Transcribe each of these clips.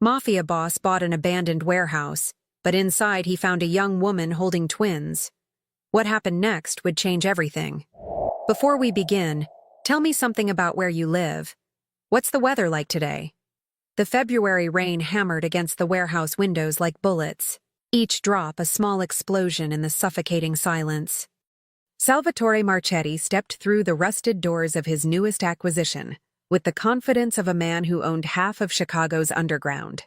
Mafia boss bought an abandoned warehouse, but inside he found a young woman holding twins. What happened next would change everything. Before we begin, tell me something about where you live. What's the weather like today? The February rain hammered against the warehouse windows like bullets, each drop a small explosion in the suffocating silence. Salvatore Marchetti stepped through the rusted doors of his newest acquisition, with the confidence of a man who owned half of Chicago's underground.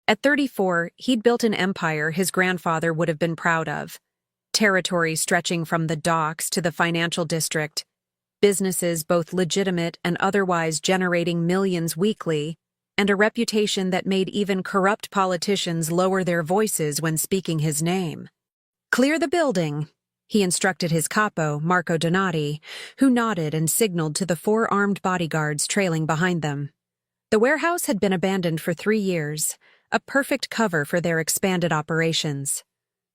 At 34, he'd built an empire his grandfather would have been proud of. Territory stretching from the docks to the financial district, businesses both legitimate and otherwise generating millions weekly, and a reputation that made even corrupt politicians lower their voices when speaking his name. "Clear the building," he instructed his capo, Marco Donati, who nodded and signaled to the 4 armed bodyguards trailing behind them. The warehouse had been abandoned for 3 years, a perfect cover for their expanded operations.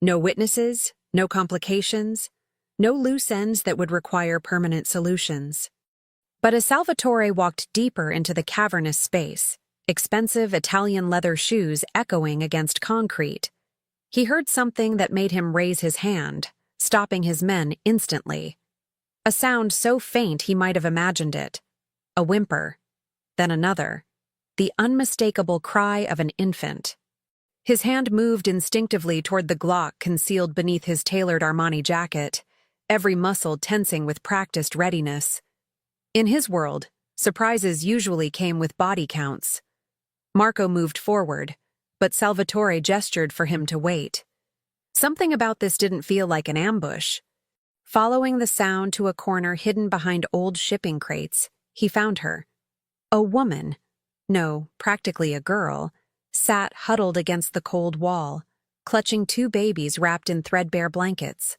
No witnesses, no complications, no loose ends that would require permanent solutions. But as Salvatore walked deeper into the cavernous space, expensive Italian leather shoes echoing against concrete, he heard something that made him raise his hand, stopping his men instantly. A sound so faint he might have imagined it. A whimper. Then another. The unmistakable cry of an infant. His hand moved instinctively toward the Glock concealed beneath his tailored Armani jacket, every muscle tensing with practiced readiness. In his world, surprises usually came with body counts. Marco moved forward, but Salvatore gestured for him to wait. Something about this didn't feel like an ambush. Following the sound to a corner hidden behind old shipping crates, he found her. A woman, no, practically a girl, sat huddled against the cold wall, clutching 2 babies wrapped in threadbare blankets.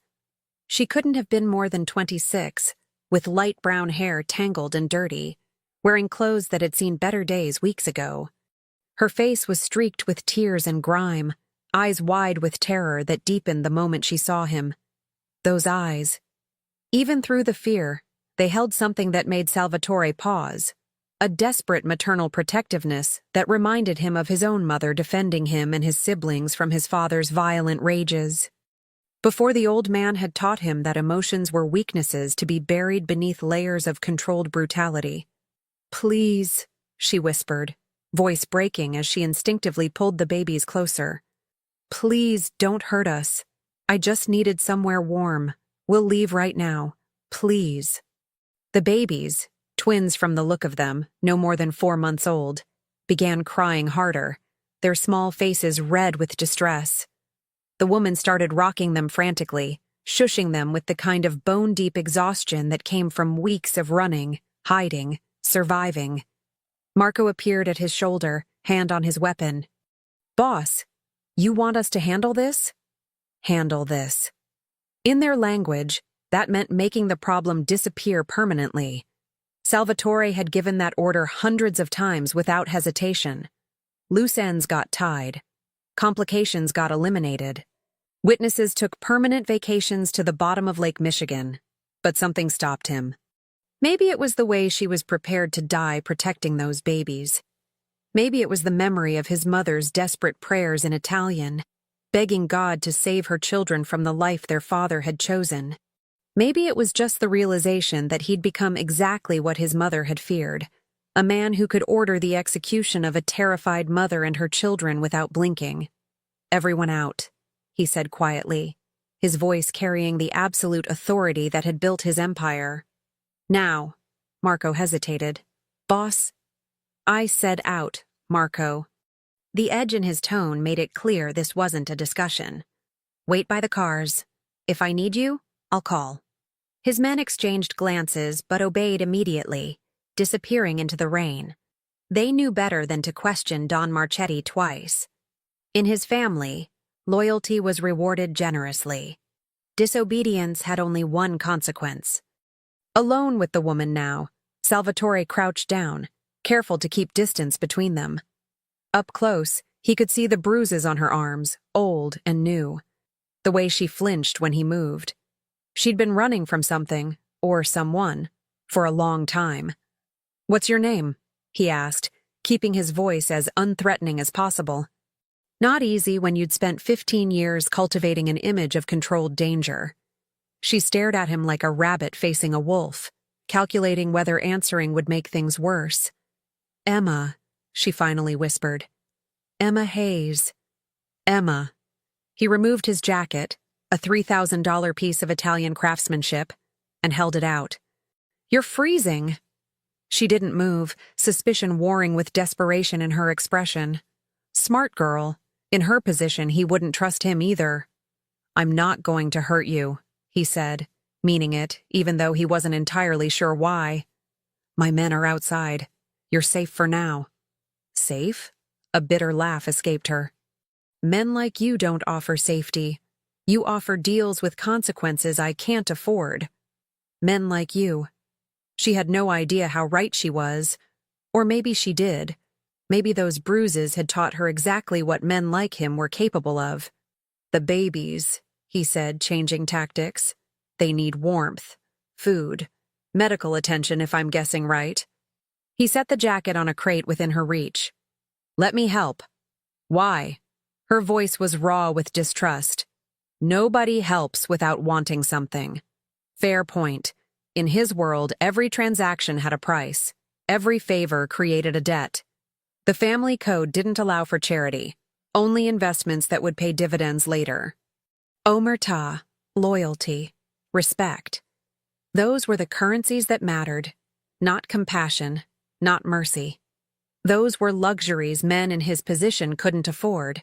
She couldn't have been more than 26, with light brown hair tangled and dirty, wearing clothes that had seen better days weeks ago. Her face was streaked with tears and grime, eyes wide with terror that deepened the moment she saw him. Those eyes. Even through the fear, they held something that made Salvatore pause. A desperate maternal protectiveness that reminded him of his own mother defending him and his siblings from his father's violent rages. Before the old man had taught him that emotions were weaknesses to be buried beneath layers of controlled brutality. "Please," she whispered, voice breaking as she instinctively pulled the babies closer. "Please don't hurt us. I just needed somewhere warm. We'll leave right now. Please." The babies, twins from the look of them, no more than 4 months old, began crying harder, their small faces red with distress. The woman started rocking them frantically, shushing them with the kind of bone-deep exhaustion that came from weeks of running, hiding, surviving. Marco appeared at his shoulder, hand on his weapon. "Boss, you want us to handle this?" Handle this. In their language, that meant making the problem disappear permanently. Salvatore had given that order hundreds of times without hesitation. Loose ends got tied. Complications got eliminated. Witnesses took permanent vacations to the bottom of Lake Michigan. But something stopped him. Maybe it was the way she was prepared to die protecting those babies. Maybe it was the memory of his mother's desperate prayers in Italian, begging God to save her children from the life their father had chosen. Maybe it was just the realization that he'd become exactly what his mother had feared, a man who could order the execution of a terrified mother and her children without blinking. "Everyone out," he said quietly, his voice carrying the absolute authority that had built his empire. "Now," Marco hesitated. "Boss?" "I said out, Marco." The edge in his tone made it clear this wasn't a discussion. "Wait by the cars. If I need you, I'll call." His men exchanged glances but obeyed immediately, disappearing into the rain. They knew better than to question Don Marchetti twice. In his family, loyalty was rewarded generously. Disobedience had only one consequence. Alone with the woman now, Salvatore crouched down, careful to keep distance between them. Up close, he could see the bruises on her arms, old and new. The way she flinched when he moved. She'd been running from something, or someone, for a long time. "What's your name?" he asked, keeping his voice as unthreatening as possible. Not easy when you'd spent 15 years cultivating an image of controlled danger. She stared at him like a rabbit facing a wolf, calculating whether answering would make things worse. "Emma," she finally whispered. "Emma Hayes." "Emma." He removed his jacket, a $3,000 piece of Italian craftsmanship, and held it out. "You're freezing." She didn't move, suspicion warring with desperation in her expression. Smart girl. In her position, he wouldn't trust him either. "I'm not going to hurt you," he said, meaning it, even though he wasn't entirely sure why. "My men are outside. You're safe for now." "Safe?" A bitter laugh escaped her. "Men like you don't offer safety. You offer deals with consequences I can't afford. Men like you." She had no idea how right she was. Or maybe she did. Maybe those bruises had taught her exactly what men like him were capable of. "The babies," he said, changing tactics. "They need warmth, food, medical attention if I'm guessing right." He set the jacket on a crate within her reach. "Let me help." "Why?" Her voice was raw with distrust. "Nobody helps without wanting something." Fair point. In his world, every transaction had a price. Every favor created a debt. The family code didn't allow for charity, only investments that would pay dividends later. Omerta, loyalty, respect. Those were the currencies that mattered, not compassion, not mercy. Those were luxuries men in his position couldn't afford.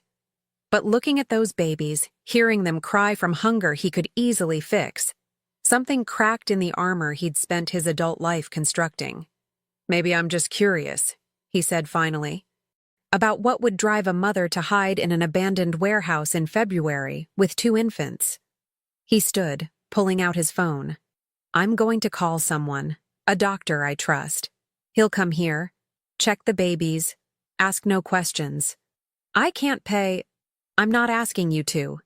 But looking at those babies, hearing them cry from hunger he could easily fix, something cracked in the armor he'd spent his adult life constructing. "Maybe I'm just curious," he said finally, "about what would drive a mother to hide in an abandoned warehouse in February with 2 infants. He stood, pulling out his phone. "I'm going to call someone, a doctor I trust. He'll come here, check the babies, ask no questions. I can't pay. I'm not asking you to."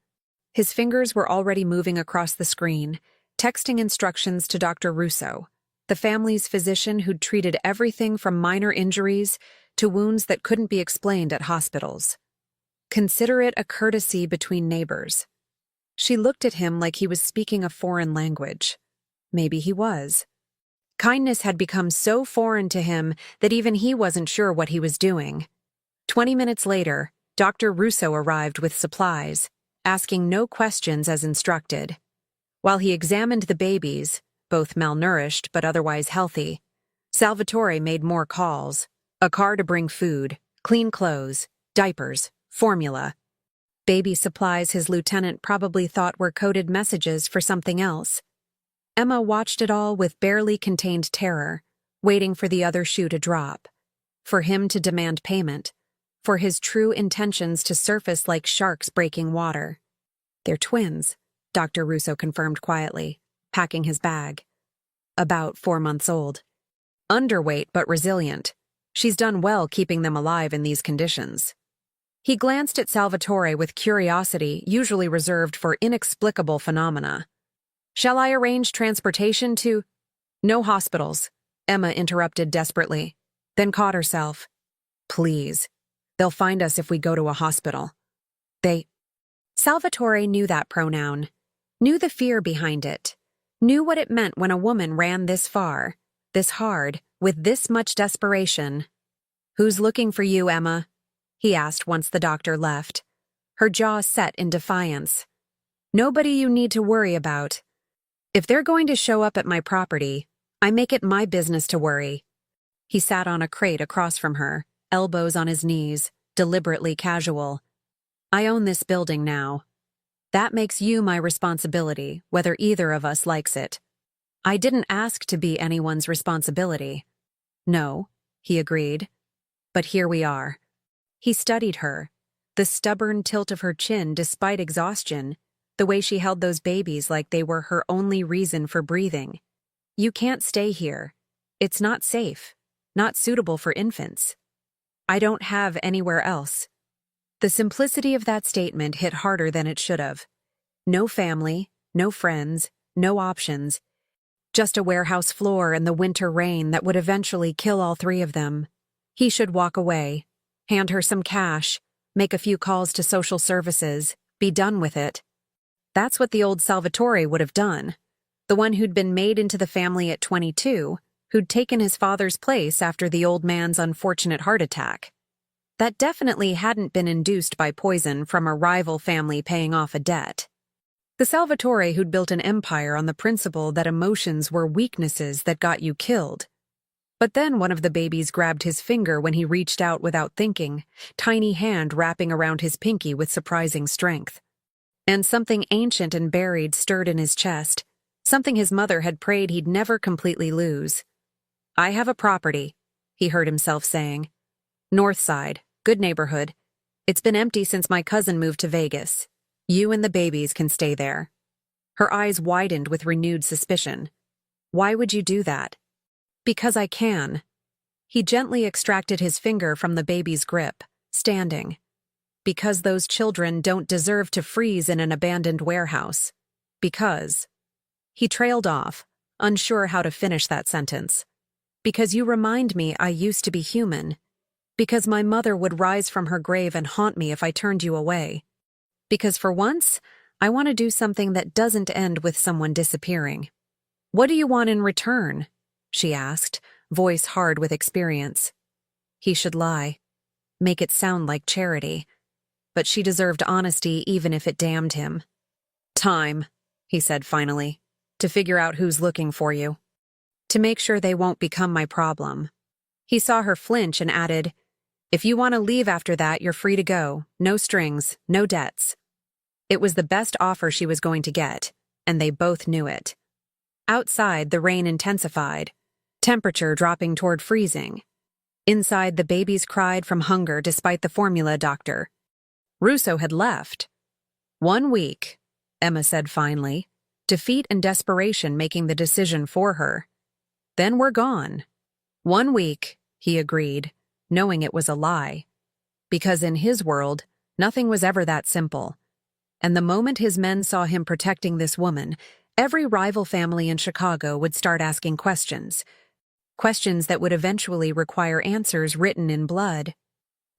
His fingers were already moving across the screen, texting instructions to Dr. Russo, the family's physician who'd treated everything from minor injuries to wounds that couldn't be explained at hospitals. "Consider it a courtesy between neighbors." She looked at him like he was speaking a foreign language. Maybe he was. Kindness had become so foreign to him that even he wasn't sure what he was doing. 20 minutes later, Dr. Russo arrived with supplies, asking no questions as instructed. While he examined the babies, both malnourished but otherwise healthy, Salvatore made more calls. A car to bring food, clean clothes, diapers, formula. Baby supplies his lieutenant probably thought were coded messages for something else. Emma watched it all with barely contained terror, waiting for the other shoe to drop, for him to demand payment, for his true intentions to surface like sharks breaking water. "They're twins," Dr. Russo confirmed quietly, packing his bag. "About 4 months old. Underweight but resilient. She's done well keeping them alive in these conditions." He glanced at Salvatore with curiosity usually reserved for inexplicable phenomena. "Shall I arrange transportation to—" "No hospitals," Emma interrupted desperately, then caught herself. "Please. They'll find us if we go to a hospital." "They—" Salvatore knew that pronoun, knew the fear behind it, knew what it meant when a woman ran this far, this hard, with this much desperation. "Who's looking for you, Emma?" he asked once the doctor left. Her jaw set in defiance. "Nobody you need to worry about. If they're going to show up at my property, I make it my business to worry." He sat on a crate across from her, elbows on his knees, deliberately casual. "I own this building now. That makes you my responsibility, whether either of us likes it. I didn't ask to be anyone's responsibility." "No," he agreed. "But here we are." He studied her, the stubborn tilt of her chin despite exhaustion, the way she held those babies like they were her only reason for breathing. "You can't stay here. It's not safe, not suitable for infants. I don't have anywhere else." The simplicity of that statement hit harder than it should have. No family, no friends, no options. Just a warehouse floor and the winter rain that would eventually kill all 3 of them. He should walk away, hand her some cash, make a few calls to social services, be done with it. That's what the old Salvatore would have done. The one who'd been made into the family at 22, who'd taken his father's place after the old man's unfortunate heart attack. That definitely hadn't been induced by poison from a rival family paying off a debt. The Salvatore who'd built an empire on the principle that emotions were weaknesses that got you killed. But then one of the babies grabbed his finger when he reached out without thinking, tiny hand wrapping around his pinky with surprising strength. And something ancient and buried stirred in his chest, something his mother had prayed he'd never completely lose. "I have a property," he heard himself saying. "North Side, good neighborhood. It's been empty since my cousin moved to Vegas. You and the babies can stay there." Her eyes widened with renewed suspicion. "Why would you do that?" "Because I can." He gently extracted his finger from the baby's grip, standing. "Because those children don't deserve to freeze in an abandoned warehouse. Because..." He trailed off, unsure how to finish that sentence. "Because you remind me I used to be human. Because my mother would rise from her grave and haunt me if I turned you away. Because for once, I want to do something that doesn't end with someone disappearing." "What do you want in return?" she asked, voice hard with experience. He should lie, make it sound like charity. But she deserved honesty even if it damned him. "Time," he said finally, "to figure out who's looking for you. To make sure they won't become my problem." He saw her flinch and added, "If you want to leave after that, you're free to go. No strings, no debts." It was the best offer she was going to get, and they both knew it. Outside, the rain intensified, temperature dropping toward freezing. Inside, the babies cried from hunger despite the formula doctor. Russo had left. 1 week, Emma said finally, defeat and desperation making the decision for her. "Then we're gone." 1 week, he agreed, knowing it was a lie. Because in his world, nothing was ever that simple. And the moment his men saw him protecting this woman, every rival family in Chicago would start asking questions. Questions that would eventually require answers written in blood.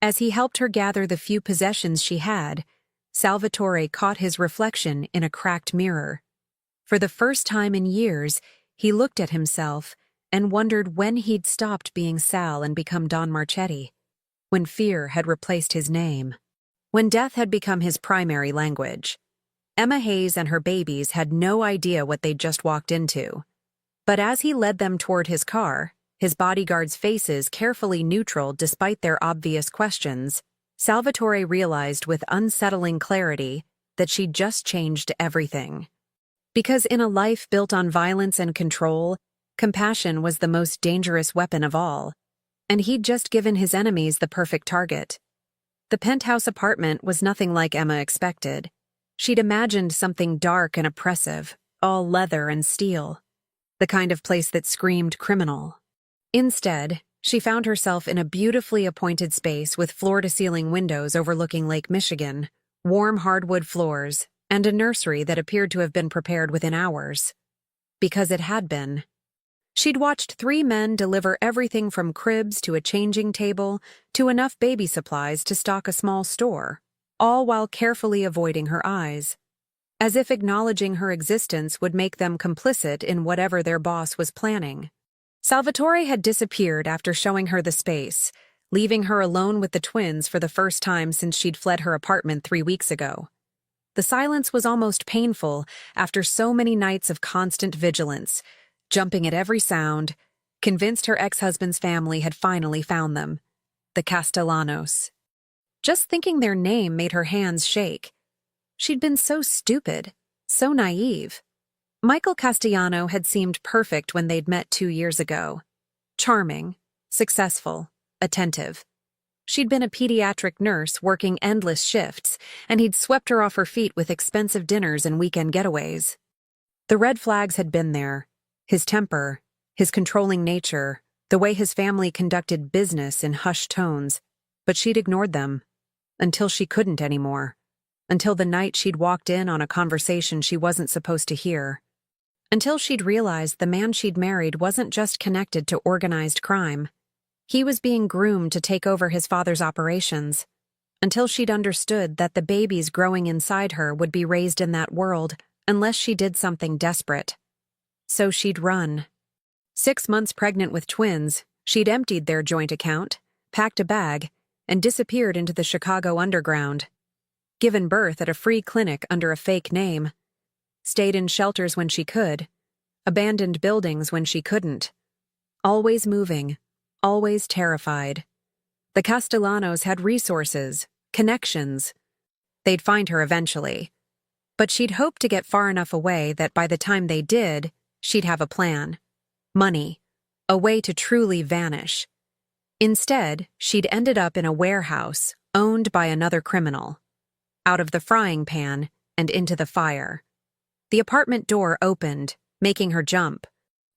As he helped her gather the few possessions she had, Salvatore caught his reflection in a cracked mirror. For the first time in years, he looked at himself and wondered when he'd stopped being Sal and become Don Marchetti. When fear had replaced his name. When death had become his primary language. Emma Hayes and her babies had no idea what they'd just walked into. But as he led them toward his car, his bodyguards' faces carefully neutral despite their obvious questions, Salvatore realized with unsettling clarity that she'd just changed everything. Because in a life built on violence and control, compassion was the most dangerous weapon of all, and he'd just given his enemies the perfect target. The penthouse apartment was nothing like Emma expected. She'd imagined something dark and oppressive, all leather and steel. The kind of place that screamed criminal. Instead, she found herself in a beautifully appointed space with floor-to-ceiling windows overlooking Lake Michigan, warm hardwood floors, and a nursery that appeared to have been prepared within hours. Because it had been. She'd watched 3 men deliver everything from cribs to a changing table to enough baby supplies to stock a small store, all while carefully avoiding her eyes. As if acknowledging her existence would make them complicit in whatever their boss was planning. Salvatore had disappeared after showing her the space, leaving her alone with the twins for the first time since she'd fled her apartment 3 weeks ago. The silence was almost painful after so many nights of constant vigilance, jumping at every sound, convinced her ex-husband's family had finally found them, the Castellanos. Just thinking their name made her hands shake. She'd been so stupid, so naive. Michael Castellano had seemed perfect when they'd met 2 years ago. Charming, successful, attentive. She'd been a pediatric nurse working endless shifts, and he'd swept her off her feet with expensive dinners and weekend getaways. The red flags had been there. His temper, his controlling nature, the way his family conducted business in hushed tones, but she'd ignored them. Until she couldn't anymore. Until the night she'd walked in on a conversation she wasn't supposed to hear. Until she'd realized the man she'd married wasn't just connected to organized crime. He was being groomed to take over his father's operations, until she'd understood that the babies growing inside her would be raised in that world unless she did something desperate. So she'd run. 6 months pregnant with twins, she'd emptied their joint account, packed a bag, and disappeared into the Chicago underground. Given birth at a free clinic under a fake name. Stayed in shelters when she could, abandoned buildings when she couldn't. Always moving, always terrified. The Castellanos had resources, connections. They'd find her eventually. But she'd hoped to get far enough away that by the time they did, she'd have a plan. Money. A way to truly vanish. Instead, she'd ended up in a warehouse owned by another criminal. Out of the frying pan and into the fire. The apartment door opened, making her jump.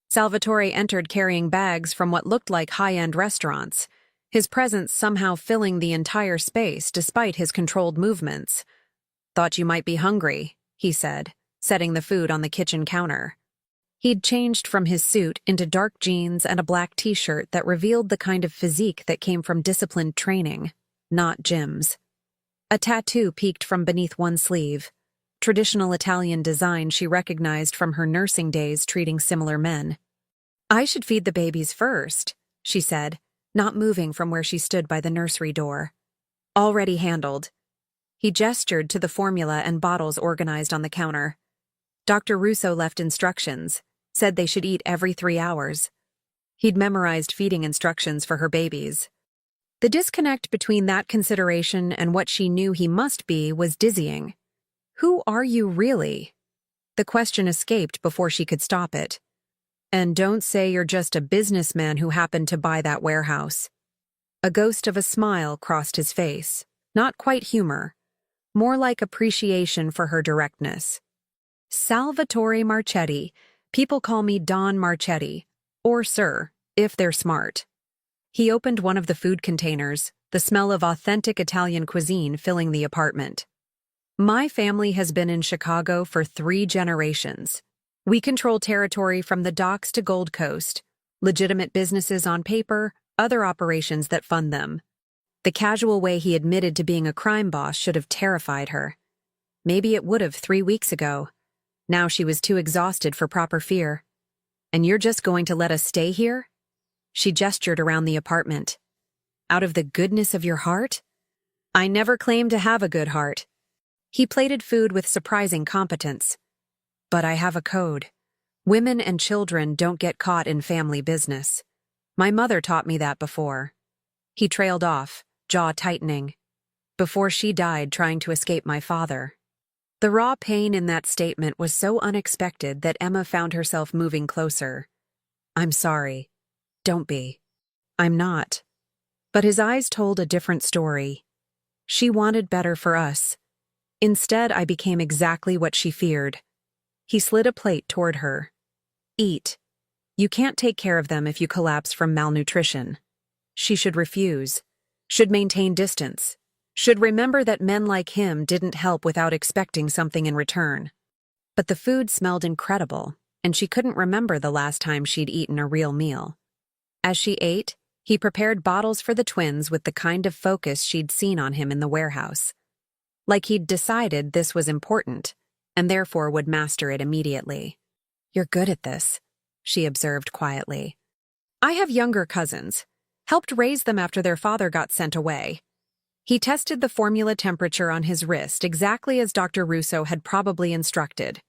Salvatore entered carrying bags from what looked like high-end restaurants, his presence somehow filling the entire space despite his controlled movements. "Thought you might be hungry," he said, setting the food on the kitchen counter. He'd changed from his suit into dark jeans and a black t-shirt that revealed the kind of physique that came from disciplined training, not gyms. A tattoo peeked from beneath one sleeve. Traditional Italian design she recognized from her nursing days treating similar men. "I should feed the babies first," she said, not moving from where she stood by the nursery door. "Already handled." He gestured to the formula and bottles organized on the counter. Dr. Russo left instructions, said they should eat every 3 hours. He'd memorized feeding instructions for her babies. The disconnect between that consideration and what she knew he must be was dizzying. "Who are you really?" The question escaped before she could stop it. "And don't say you're just a businessman who happened to buy that warehouse." A ghost of a smile crossed his face, not quite humor, more like appreciation for her directness. "Salvatore Marchetti. People call me Don Marchetti, or Sir, if they're smart." He opened one of the food containers, the smell of authentic Italian cuisine filling the apartment. "My family has been in Chicago for 3 generations. We control territory from the docks to Gold Coast, legitimate businesses on paper, other operations that fund them." The casual way he admitted to being a crime boss should have terrified her. Maybe it would have 3 weeks ago. Now she was too exhausted for proper fear. "And you're just going to let us stay here?" She gestured around the apartment. "Out of the goodness of your heart?" "I never claimed to have a good heart." He plated food with surprising competence. "But I have a code. Women and children don't get caught in family business. My mother taught me that before." He trailed off, jaw tightening. "Before she died trying to escape my father." The raw pain in that statement was so unexpected that Emma found herself moving closer. "I'm sorry. Don't be." "I'm not." But his eyes told a different story. "She wanted better for us. Instead, I became exactly what she feared." He slid a plate toward her. "Eat. You can't take care of them if you collapse from malnutrition." She should refuse. Should maintain distance. Should remember that men like him didn't help without expecting something in return. But the food smelled incredible, and she couldn't remember the last time she'd eaten a real meal. As she ate, he prepared bottles for the twins with the kind of focus she'd seen on him in the warehouse. Like he'd decided this was important, and therefore would master it immediately. "You're good at this," she observed quietly. "I have younger cousins. Helped raise them after their father got sent away." He tested the formula temperature on his wrist exactly as Dr. Russo had probably instructed.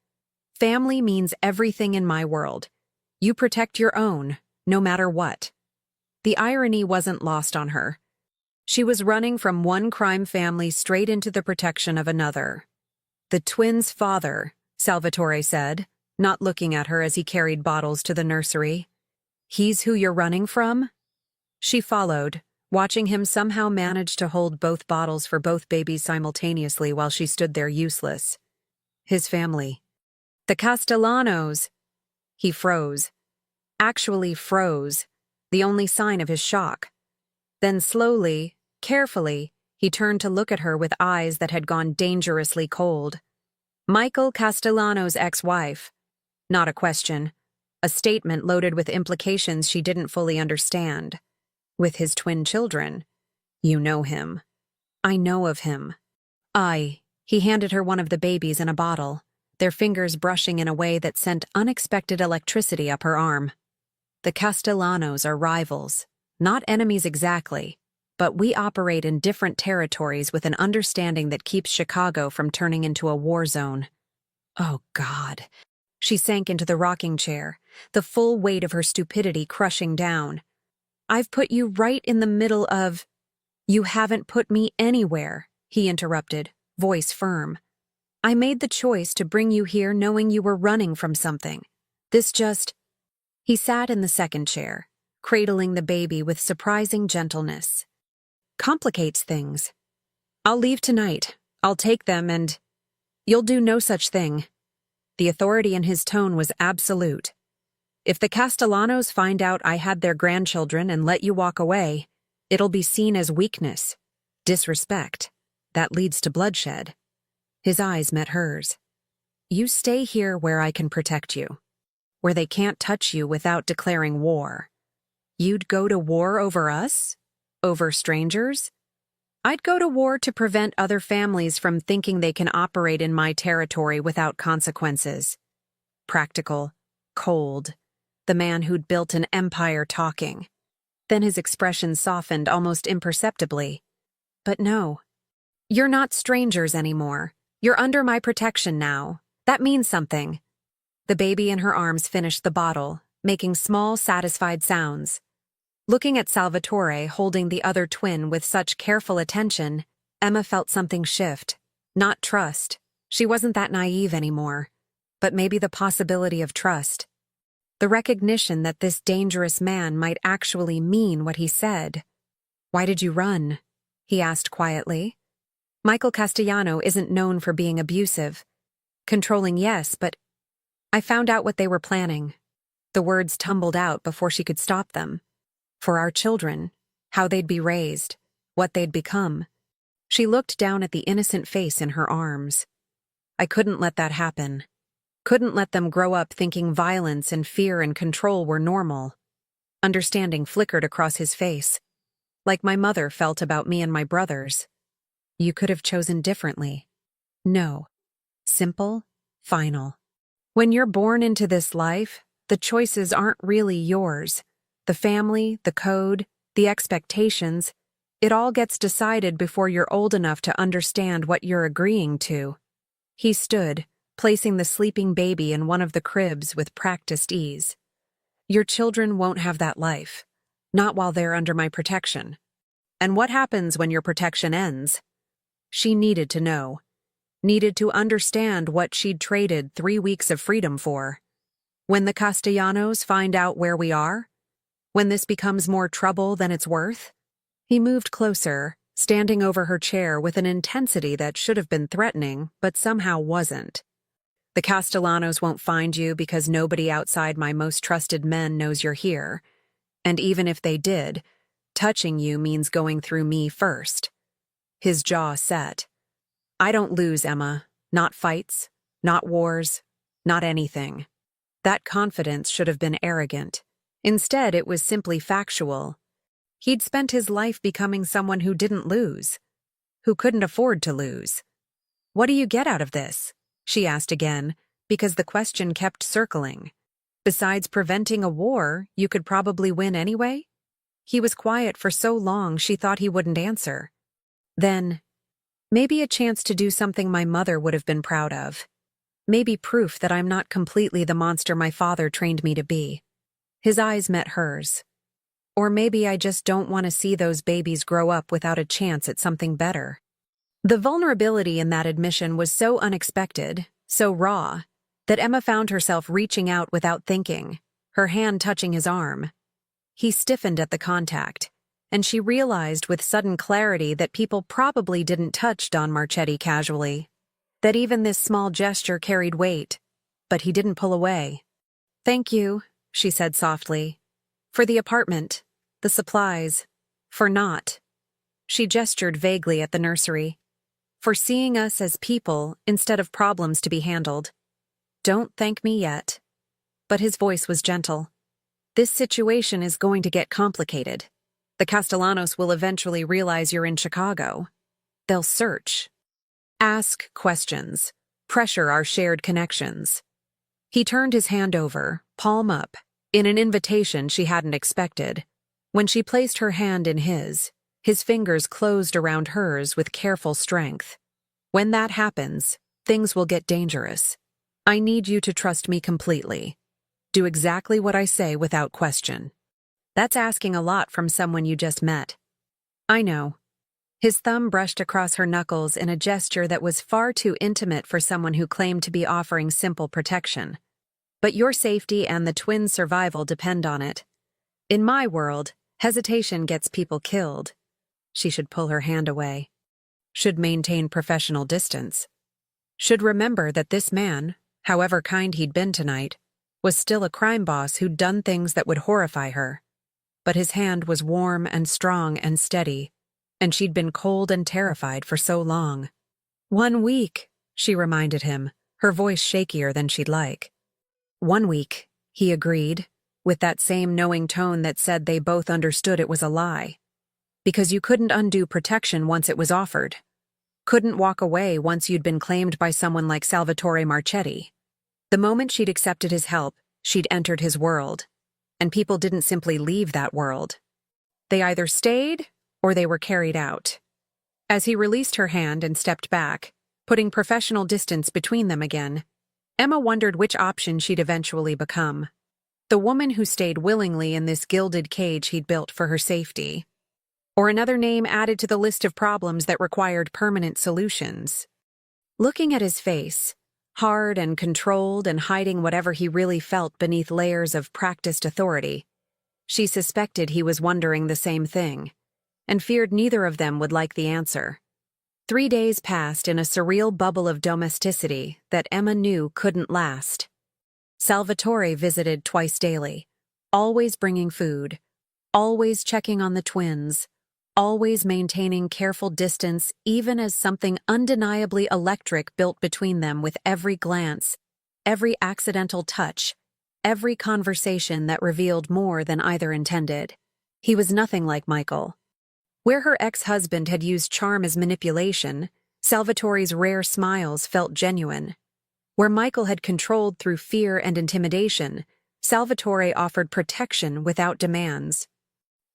"Family means everything in my world. You protect your own, no matter what." The irony wasn't lost on her. She was running from one crime family straight into the protection of another. "The twins' father," Salvatore said, not looking at her as he carried bottles to the nursery. "He's who you're running from?" She followed, watching him somehow manage to hold both bottles for both babies simultaneously while she stood there useless. "His family." "The Castellanos." He froze. Actually froze, the only sign of his shock. Then slowly, carefully, he turned to look at her with eyes that had gone dangerously cold. "Michael Castellano's ex-wife." Not a question. A statement loaded with implications she didn't fully understand. With his twin children. You know him. I know of him. He handed her one of the babies in a bottle, their fingers brushing in a way that sent unexpected electricity up her arm. The Castellanos are rivals, not enemies exactly, but we operate in different territories with an understanding that keeps Chicago from turning into a war zone. Oh, God. She sank into the rocking chair, the full weight of her stupidity crushing down. I've put you right in the middle of— You haven't put me anywhere, he interrupted, voice firm. I made the choice to bring you here knowing you were running from something. He sat in the second chair, cradling the baby with surprising gentleness. Complicates things. I'll leave tonight. I'll take them and— You'll do no such thing. The authority in his tone was absolute. If the Castellanos find out I had their grandchildren and let you walk away, it'll be seen as weakness, disrespect. That leads to bloodshed. His eyes met hers. You stay here where I can protect you, where they can't touch you without declaring war. You'd go to war over us? Over strangers? I'd go to war to prevent other families from thinking they can operate in my territory without consequences. Practical, cold, the man who'd built an empire talking. Then his expression softened almost imperceptibly. But no. You're not strangers anymore. You're under my protection now. That means something. The baby in her arms finished the bottle, making small, satisfied sounds. Looking at Salvatore holding the other twin with such careful attention, Emma felt something shift. Not trust. She wasn't that naive anymore. But maybe the possibility of trust. The recognition that this dangerous man might actually mean what he said. Why did you run? He asked quietly. Michael Castellano isn't known for being abusive. Controlling, yes, but I found out what they were planning. The words tumbled out before she could stop them. For our children, how they'd be raised, what they'd become. She looked down at the innocent face in her arms. I couldn't let that happen. Couldn't let them grow up thinking violence and fear and control were normal. Understanding flickered across his face, like my mother felt about me and my brothers. You could have chosen differently. No. Simple, final. When you're born into this life, the choices aren't really yours. The family, the code, the expectations, it all gets decided before you're old enough to understand what you're agreeing to. He stood, placing the sleeping baby in one of the cribs with practiced ease. Your children won't have that life. Not while they're under my protection. And what happens when your protection ends? She needed to know. Needed to understand what she'd traded 3 weeks of freedom for. When the Castellanos find out where we are? When this becomes more trouble than it's worth? He moved closer, standing over her chair with an intensity that should have been threatening, but somehow wasn't. The Castellanos won't find you because nobody outside my most trusted men knows you're here. And even if they did, touching you means going through me first. His jaw set. I don't lose, Emma. Not fights, not wars, not anything. That confidence should have been arrogant. Instead, it was simply factual. He'd spent his life becoming someone who didn't lose, who couldn't afford to lose. What do you get out of this? She asked again, because the question kept circling. Besides preventing a war, you could probably win anyway? He was quiet for so long she thought he wouldn't answer. Then, maybe a chance to do something my mother would have been proud of. Maybe proof that I'm not completely the monster my father trained me to be. His eyes met hers. Or maybe I just don't want to see those babies grow up without a chance at something better. The vulnerability in that admission was so unexpected, so raw, that Emma found herself reaching out without thinking, her hand touching his arm. He stiffened at the contact, and she realized with sudden clarity that people probably didn't touch Don Marchetti casually, that even this small gesture carried weight, but he didn't pull away. Thank you, she said softly. For the apartment, the supplies, for not. She gestured vaguely at the nursery. For seeing us as people instead of problems to be handled. Don't thank me yet. But his voice was gentle. This situation is going to get complicated. The Castellanos will eventually realize you're in Chicago. They'll search. Ask questions. Pressure our shared connections. He turned his hand over, palm up, in an invitation she hadn't expected. When she placed her hand in his fingers closed around hers with careful strength. When that happens, things will get dangerous. I need you to trust me completely. Do exactly what I say without question. That's asking a lot from someone you just met. I know. His thumb brushed across her knuckles in a gesture that was far too intimate for someone who claimed to be offering simple protection. But your safety and the twins' survival depend on it. In my world, hesitation gets people killed. She should pull her hand away. Should maintain professional distance. Should remember that this man, however kind he'd been tonight, was still a crime boss who'd done things that would horrify her. But his hand was warm and strong and steady, and she'd been cold and terrified for so long. 1 week, she reminded him, her voice shakier than she'd like. 1 week, he agreed, with that same knowing tone that said they both understood it was a lie. Because you couldn't undo protection once it was offered. Couldn't walk away once you'd been claimed by someone like Salvatore Marchetti. The moment she'd accepted his help, she'd entered his world. And people didn't simply leave that world. They either stayed, or they were carried out. As he released her hand and stepped back, putting professional distance between them again, Emma wondered which option she'd eventually become. The woman who stayed willingly in this gilded cage he'd built for her safety. Or another name added to the list of problems that required permanent solutions. Looking at his face, hard and controlled and hiding whatever he really felt beneath layers of practiced authority, she suspected he was wondering the same thing, and feared neither of them would like the answer. 3 days passed in a surreal bubble of domesticity that Emma knew couldn't last. Salvatore visited twice daily, always bringing food, always checking on the twins, always maintaining careful distance even as something undeniably electric built between them with every glance, every accidental touch, every conversation that revealed more than either intended. He was nothing like Michael. Where her ex-husband had used charm as manipulation, Salvatore's rare smiles felt genuine. Where Michael had controlled through fear and intimidation, Salvatore offered protection without demands.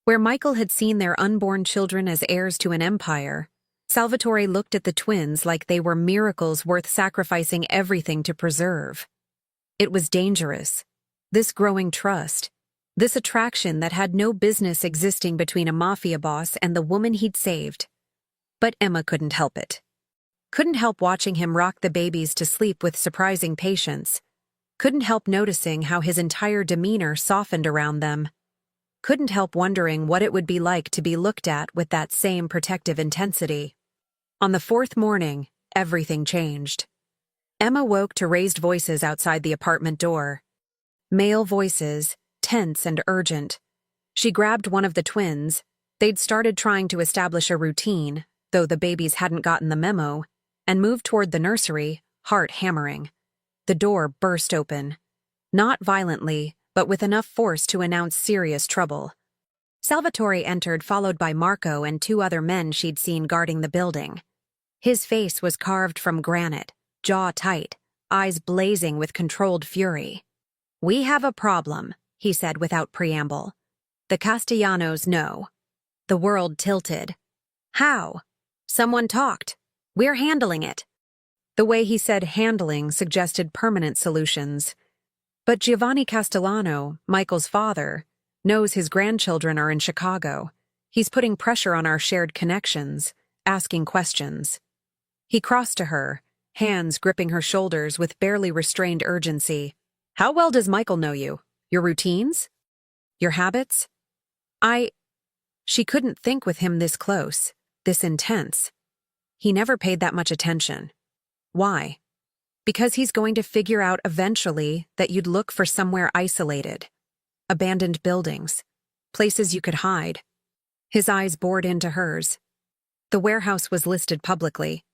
Where Michael had seen their unborn children as heirs to an empire, Salvatore looked at the twins like they were miracles worth sacrificing everything to preserve. It was dangerous. This growing trust, this attraction that had no business existing between a mafia boss and the woman he'd saved. But Emma couldn't help it. Couldn't help watching him rock the babies to sleep with surprising patience. Couldn't help noticing how his entire demeanor softened around them. Couldn't help wondering what it would be like to be looked at with that same protective intensity. On the 4th morning, everything changed. Emma woke to raised voices outside the apartment door. Male voices, tense and urgent. She grabbed one of the twins. They'd started trying to establish a routine, though the babies hadn't gotten the memo, and moved toward the nursery, heart hammering. The door burst open. Not violently, but with enough force to announce serious trouble. Salvatore entered, followed by Marco and 2 other men she'd seen guarding the building. His face was carved from granite, jaw tight, eyes blazing with controlled fury. "We have a problem," he said without preamble. "The Castellanos know." The world tilted. "How?" "Someone talked. We're handling it." The way he said handling suggested permanent solutions. But Giovanni Castellano, Michael's father, knows his grandchildren are in Chicago. He's putting pressure on our shared connections, asking questions. He crossed to her, hands gripping her shoulders with barely restrained urgency. "How well does Michael know you? Your routines? Your habits?" She couldn't think with him this close, this intense. He never paid that much attention. Why? Because he's going to figure out eventually that you'd look for somewhere isolated. Abandoned buildings. Places you could hide. His eyes bored into hers. The warehouse was listed publicly.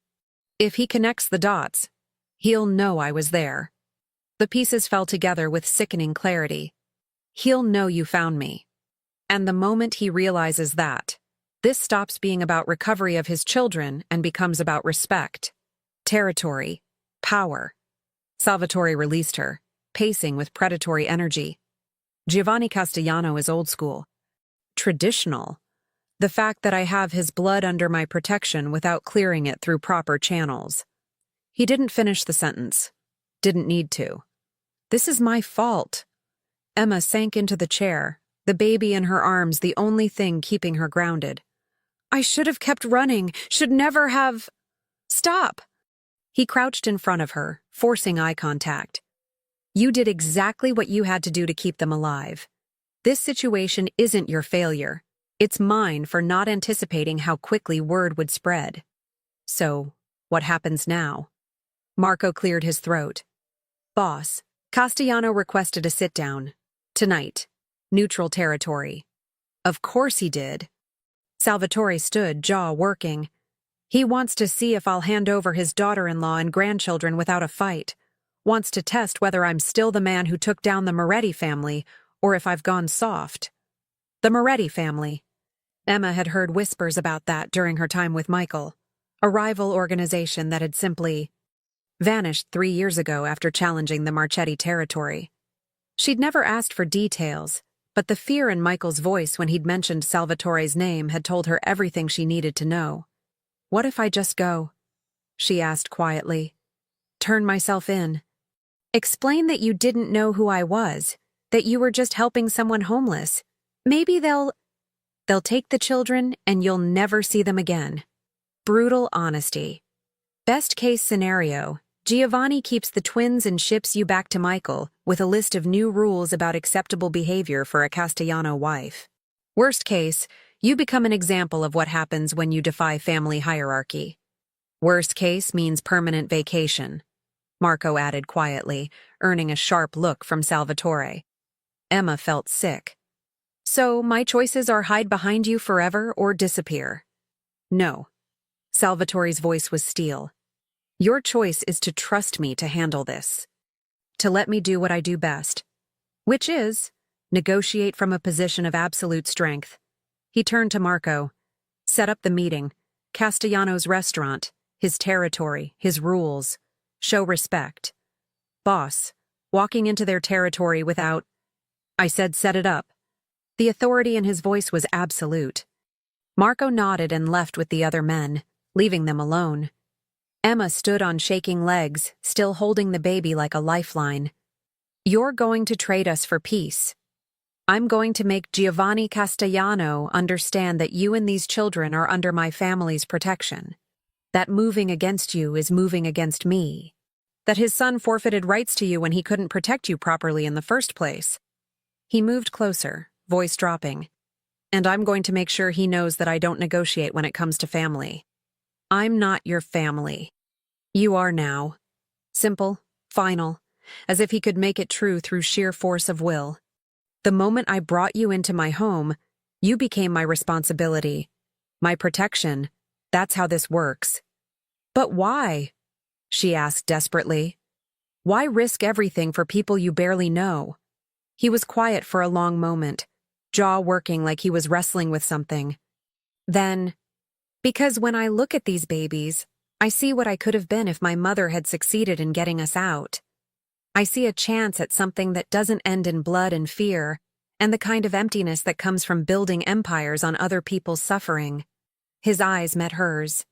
If he connects the dots, he'll know I was there. The pieces fell together with sickening clarity. He'll know you found me. And the moment he realizes that, this stops being about recovery of his children and becomes about respect, territory, power. Salvatore released her, pacing with predatory energy. Giovanni Castellano is old school. Traditional. The fact that I have his blood under my protection without clearing it through proper channels. He didn't finish the sentence. Didn't need to. This is my fault. Emma sank into the chair, the baby in her arms the only thing keeping her grounded. I should have kept running, should never have… Stop! He crouched in front of her, forcing eye contact. You did exactly what you had to do to keep them alive. This situation isn't your failure. It's mine for not anticipating how quickly word would spread. So, what happens now? Marco cleared his throat. Boss, Castellano requested a sit-down. Tonight. Neutral territory. Of course he did. Salvatore stood, jaw working. He wants to see if I'll hand over his daughter-in-law and grandchildren without a fight. Wants to test whether I'm still the man who took down the Moretti family, or if I've gone soft. The Moretti family. Emma had heard whispers about that during her time with Michael, a rival organization that had simply vanished 3 years ago after challenging the Marchetti territory. She'd never asked for details, but the fear in Michael's voice when he'd mentioned Salvatore's name had told her everything she needed to know. What if I just go? She asked quietly. Turn myself in. Explain that you didn't know who I was, that you were just helping someone homeless. Maybe they'll take the children and you'll never see them again. Brutal honesty. Best case scenario, Giovanni keeps the twins and ships you back to Michael with a list of new rules about acceptable behavior for a Castellano wife. Worst case, you become an example of what happens when you defy family hierarchy. Worst case means permanent vacation, Marco added quietly, earning a sharp look from Salvatore. Emma felt sick. So my choices are hide behind you forever or disappear. No. Salvatore's voice was steel. Your choice is to trust me to handle this. To let me do what I do best. Which is, negotiate from a position of absolute strength. He turned to Marco. Set up the meeting. Castellano's restaurant. His territory. His rules. Show respect. Boss. Walking into their territory without… I said set it up. The authority in his voice was absolute. Marco nodded and left with the other men, leaving them alone. Emma stood on shaking legs, still holding the baby like a lifeline. You're going to trade us for peace. I'm going to make Giovanni Castellano understand that you and these children are under my family's protection. That moving against you is moving against me. That his son forfeited rights to you when he couldn't protect you properly in the first place. He moved closer, voice dropping. And I'm going to make sure he knows that I don't negotiate when it comes to family. I'm not your family. You are now. Simple, final, as if he could make it true through sheer force of will. The moment I brought you into my home, you became my responsibility. My protection. That's how this works. But why? She asked desperately. Why risk everything for people you barely know? He was quiet for a long moment, jaw working like he was wrestling with something. Then, because when I look at these babies, I see what I could have been if my mother had succeeded in getting us out. I see a chance at something that doesn't end in blood and fear, and the kind of emptiness that comes from building empires on other people's suffering. His eyes met hers.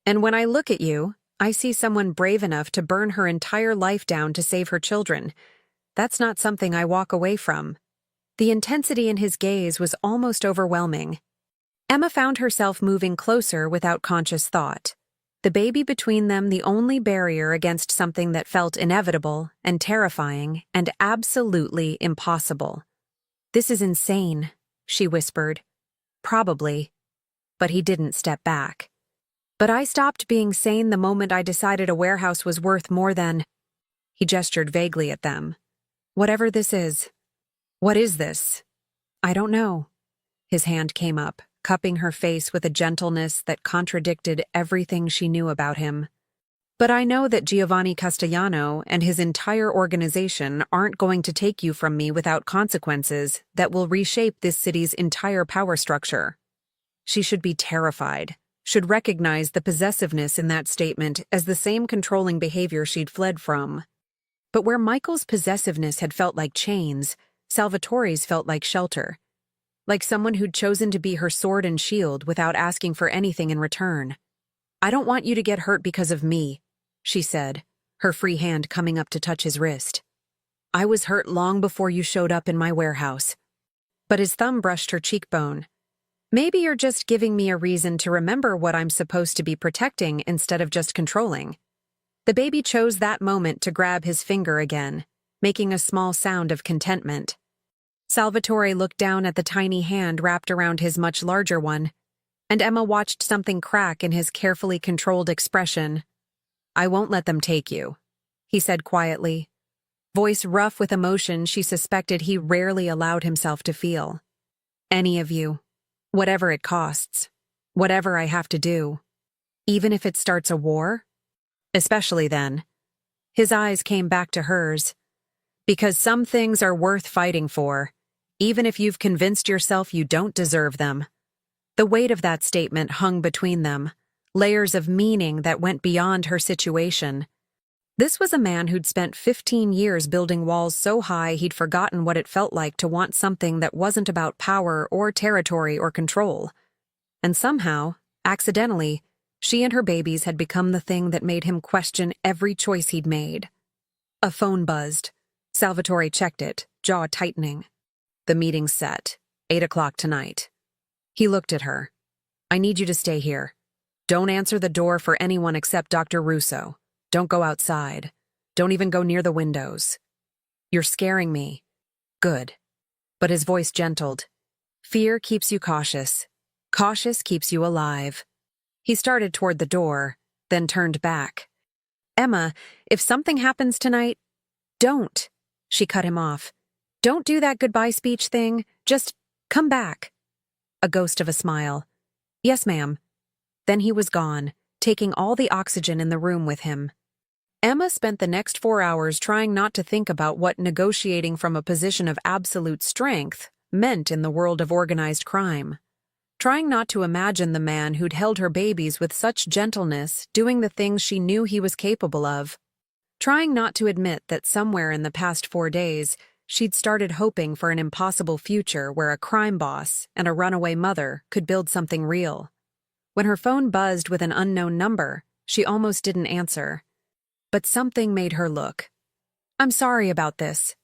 And when I look at you, I see someone brave enough to burn her entire life down to save her children. That's not something I walk away from. The intensity in his gaze was almost overwhelming. Emma found herself moving closer without conscious thought. The baby between them the only barrier against something that felt inevitable and terrifying and absolutely impossible. This is insane, she whispered. Probably. But he didn't step back. But I stopped being sane the moment I decided a warehouse was worth more than… He gestured vaguely at them. Whatever this is. What is this? I don't know. His hand came up, cupping her face with a gentleness that contradicted everything she knew about him. But I know that Giovanni Castellano and his entire organization aren't going to take you from me without consequences that will reshape this city's entire power structure. She should be terrified, should recognize the possessiveness in that statement as the same controlling behavior she'd fled from. But where Michael's possessiveness had felt like chains, Salvatore's felt like shelter, like someone who'd chosen to be her sword and shield without asking for anything in return. "I don't want you to get hurt because of me," she said, her free hand coming up to touch his wrist. "I was hurt long before you showed up in my warehouse." But his thumb brushed her cheekbone. "Maybe you're just giving me a reason to remember what I'm supposed to be protecting instead of just controlling." The baby chose that moment to grab his finger again, making a small sound of contentment. Salvatore looked down at the tiny hand wrapped around his much larger one, and Emma watched something crack in his carefully controlled expression. "I won't let them take you," he said quietly, voice rough with emotion she suspected he rarely allowed himself to feel. "Any of you. Whatever it costs. Whatever I have to do. Even if it starts a war? Especially then." His eyes came back to hers. "Because some things are worth fighting for, even if you've convinced yourself you don't deserve them." The weight of that statement hung between them, layers of meaning that went beyond her situation. This was a man who'd spent 15 years building walls so high he'd forgotten what it felt like to want something that wasn't about power or territory or control. And somehow, accidentally, she and her babies had become the thing that made him question every choice he'd made. A phone buzzed. Salvatore checked it, jaw tightening. "The meeting's set. 8 o'clock tonight." He looked at her. "I need you to stay here. Don't answer the door for anyone except Dr. Russo. Don't go outside. Don't even go near the windows. You're scaring me." "Good." But his voice gentled. "Fear keeps you cautious. Cautious keeps you alive." He started toward the door, then turned back. "Emma, if something happens tonight, don't." She cut him off. "Don't do that goodbye speech thing. Just come back." A ghost of a smile. "Yes, ma'am." Then he was gone, taking all the oxygen in the room with him. Emma spent the next 4 hours trying not to think about what negotiating from a position of absolute strength meant in the world of organized crime. Trying not to imagine the man who'd held her babies with such gentleness doing the things she knew he was capable of. Trying not to admit that somewhere in the past 4 days, she'd started hoping for an impossible future where a crime boss and a runaway mother could build something real. When her phone buzzed with an unknown number, she almost didn't answer. But something made her look. "I'm sorry about this.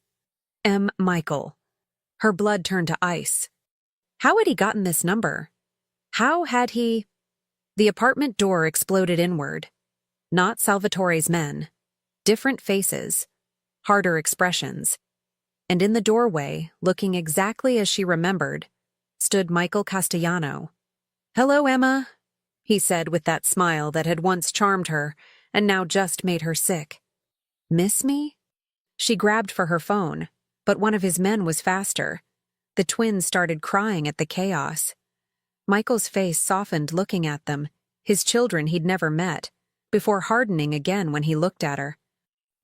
Michael." Her blood turned to ice. How had he gotten this number? How had he... The apartment door exploded inward. Not Salvatore's men. Different faces. Harder expressions. And in the doorway, looking exactly as she remembered, stood Michael Castellano. "Hello, Emma," he said with that smile that had once charmed her and now just made her sick. "Miss me?" She grabbed for her phone, but one of his men was faster. The twins started crying at the chaos. Michael's face softened looking at them, his children he'd never met, before hardening again when he looked at her.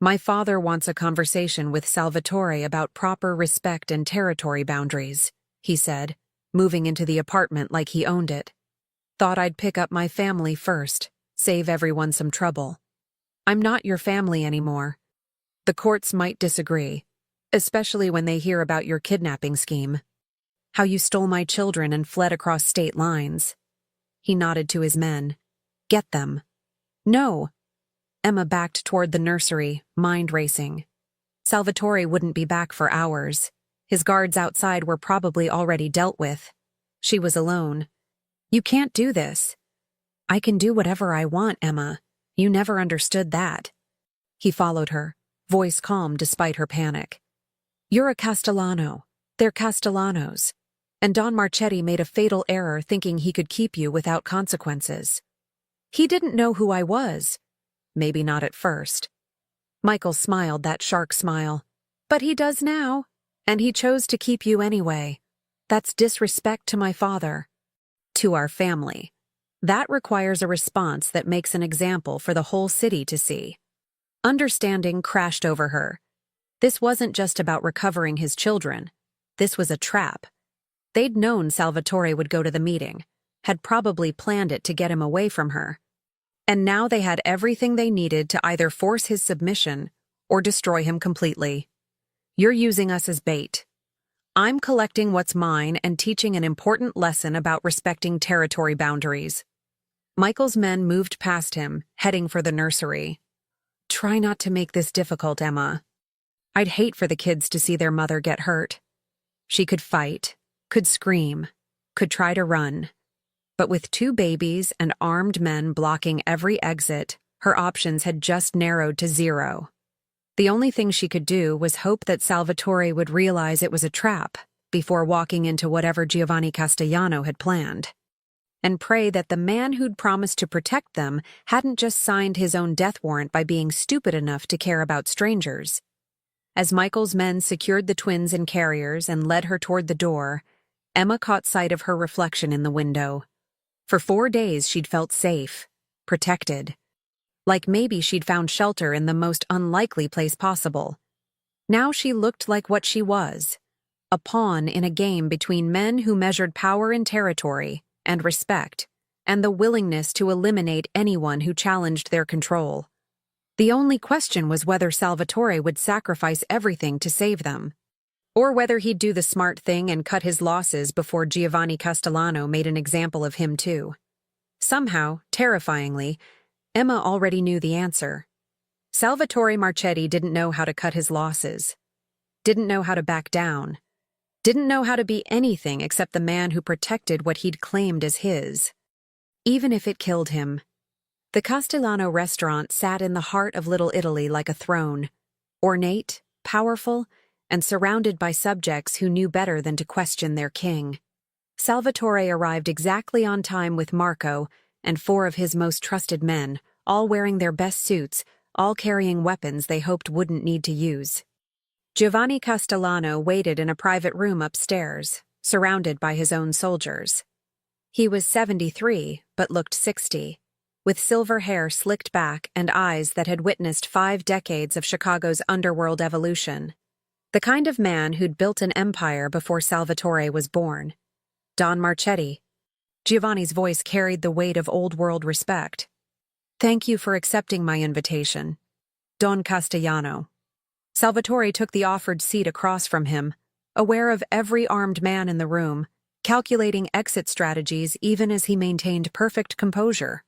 "My father wants a conversation with Salvatore about proper respect and territory boundaries," he said, moving into the apartment like he owned it. "Thought I'd pick up my family first, save everyone some trouble. I'm not your family anymore. The courts might disagree, especially when they hear about your kidnapping scheme. How you stole my children and fled across state lines." He nodded to his men. "Get them." "No." Emma backed toward the nursery, mind racing. Salvatore wouldn't be back for hours. His guards outside were probably already dealt with. She was alone. "You can't do this." "I can do whatever I want, Emma. You never understood that." He followed her, voice calm despite her panic. "You're a Castellano. They're Castellanos. And Don Marchetti made a fatal error thinking he could keep you without consequences. He didn't know who I was. Maybe not at first." Michael smiled that shark smile. "But he does now. And he chose to keep you anyway. That's disrespect to my father. To our family." That requires a response that makes an example for the whole city to see. Understanding crashed over her. This wasn't just about recovering his children. This was a trap. They'd known Salvatore would go to the meeting, had probably planned it to get him away from her. And now they had everything they needed to either force his submission or destroy him completely. You're using us as bait. I'm collecting what's mine and teaching an important lesson about respecting territory boundaries. Michael's men moved past him, heading for the nursery. Try not to make this difficult, Emma. I'd hate for the kids to see their mother get hurt. She could fight, could scream, could try to run. But with 2 babies and armed men blocking every exit, her options had just narrowed to 0. The only thing she could do was hope that Salvatore would realize it was a trap before walking into whatever Giovanni Castellano had planned, and pray that the man who'd promised to protect them hadn't just signed his own death warrant by being stupid enough to care about strangers. As Michael's men secured the twins in carriers and led her toward the door, Emma caught sight of her reflection in the window. For 4 days she'd felt safe, protected. Like maybe she'd found shelter in the most unlikely place possible. Now she looked like what she was, a pawn in a game between men who measured power and territory and respect, and the willingness to eliminate anyone who challenged their control. The only question was whether Salvatore would sacrifice everything to save them, or whether he'd do the smart thing and cut his losses before Giovanni Castellano made an example of him too. Somehow, terrifyingly, Emma already knew the answer. Salvatore Marchetti didn't know how to cut his losses, didn't know how to back down, didn't know how to be anything except the man who protected what he'd claimed as his, even if it killed him. The Castellano restaurant sat in the heart of Little Italy like a throne, ornate, powerful, and surrounded by subjects who knew better than to question their king. Salvatore arrived exactly on time with Marco and 4 of his most trusted men, all wearing their best suits, all carrying weapons they hoped wouldn't need to use. Giovanni Castellano waited in a private room upstairs, surrounded by his own soldiers. He was 73, but looked 60, with silver hair slicked back and eyes that had witnessed 5 decades of Chicago's underworld evolution. The kind of man who'd built an empire before Salvatore was born. Don Marchetti. Giovanni's voice carried the weight of old-world respect. Thank you for accepting my invitation. Don Castellano. Salvatore took the offered seat across from him, aware of every armed man in the room, calculating exit strategies even as he maintained perfect composure.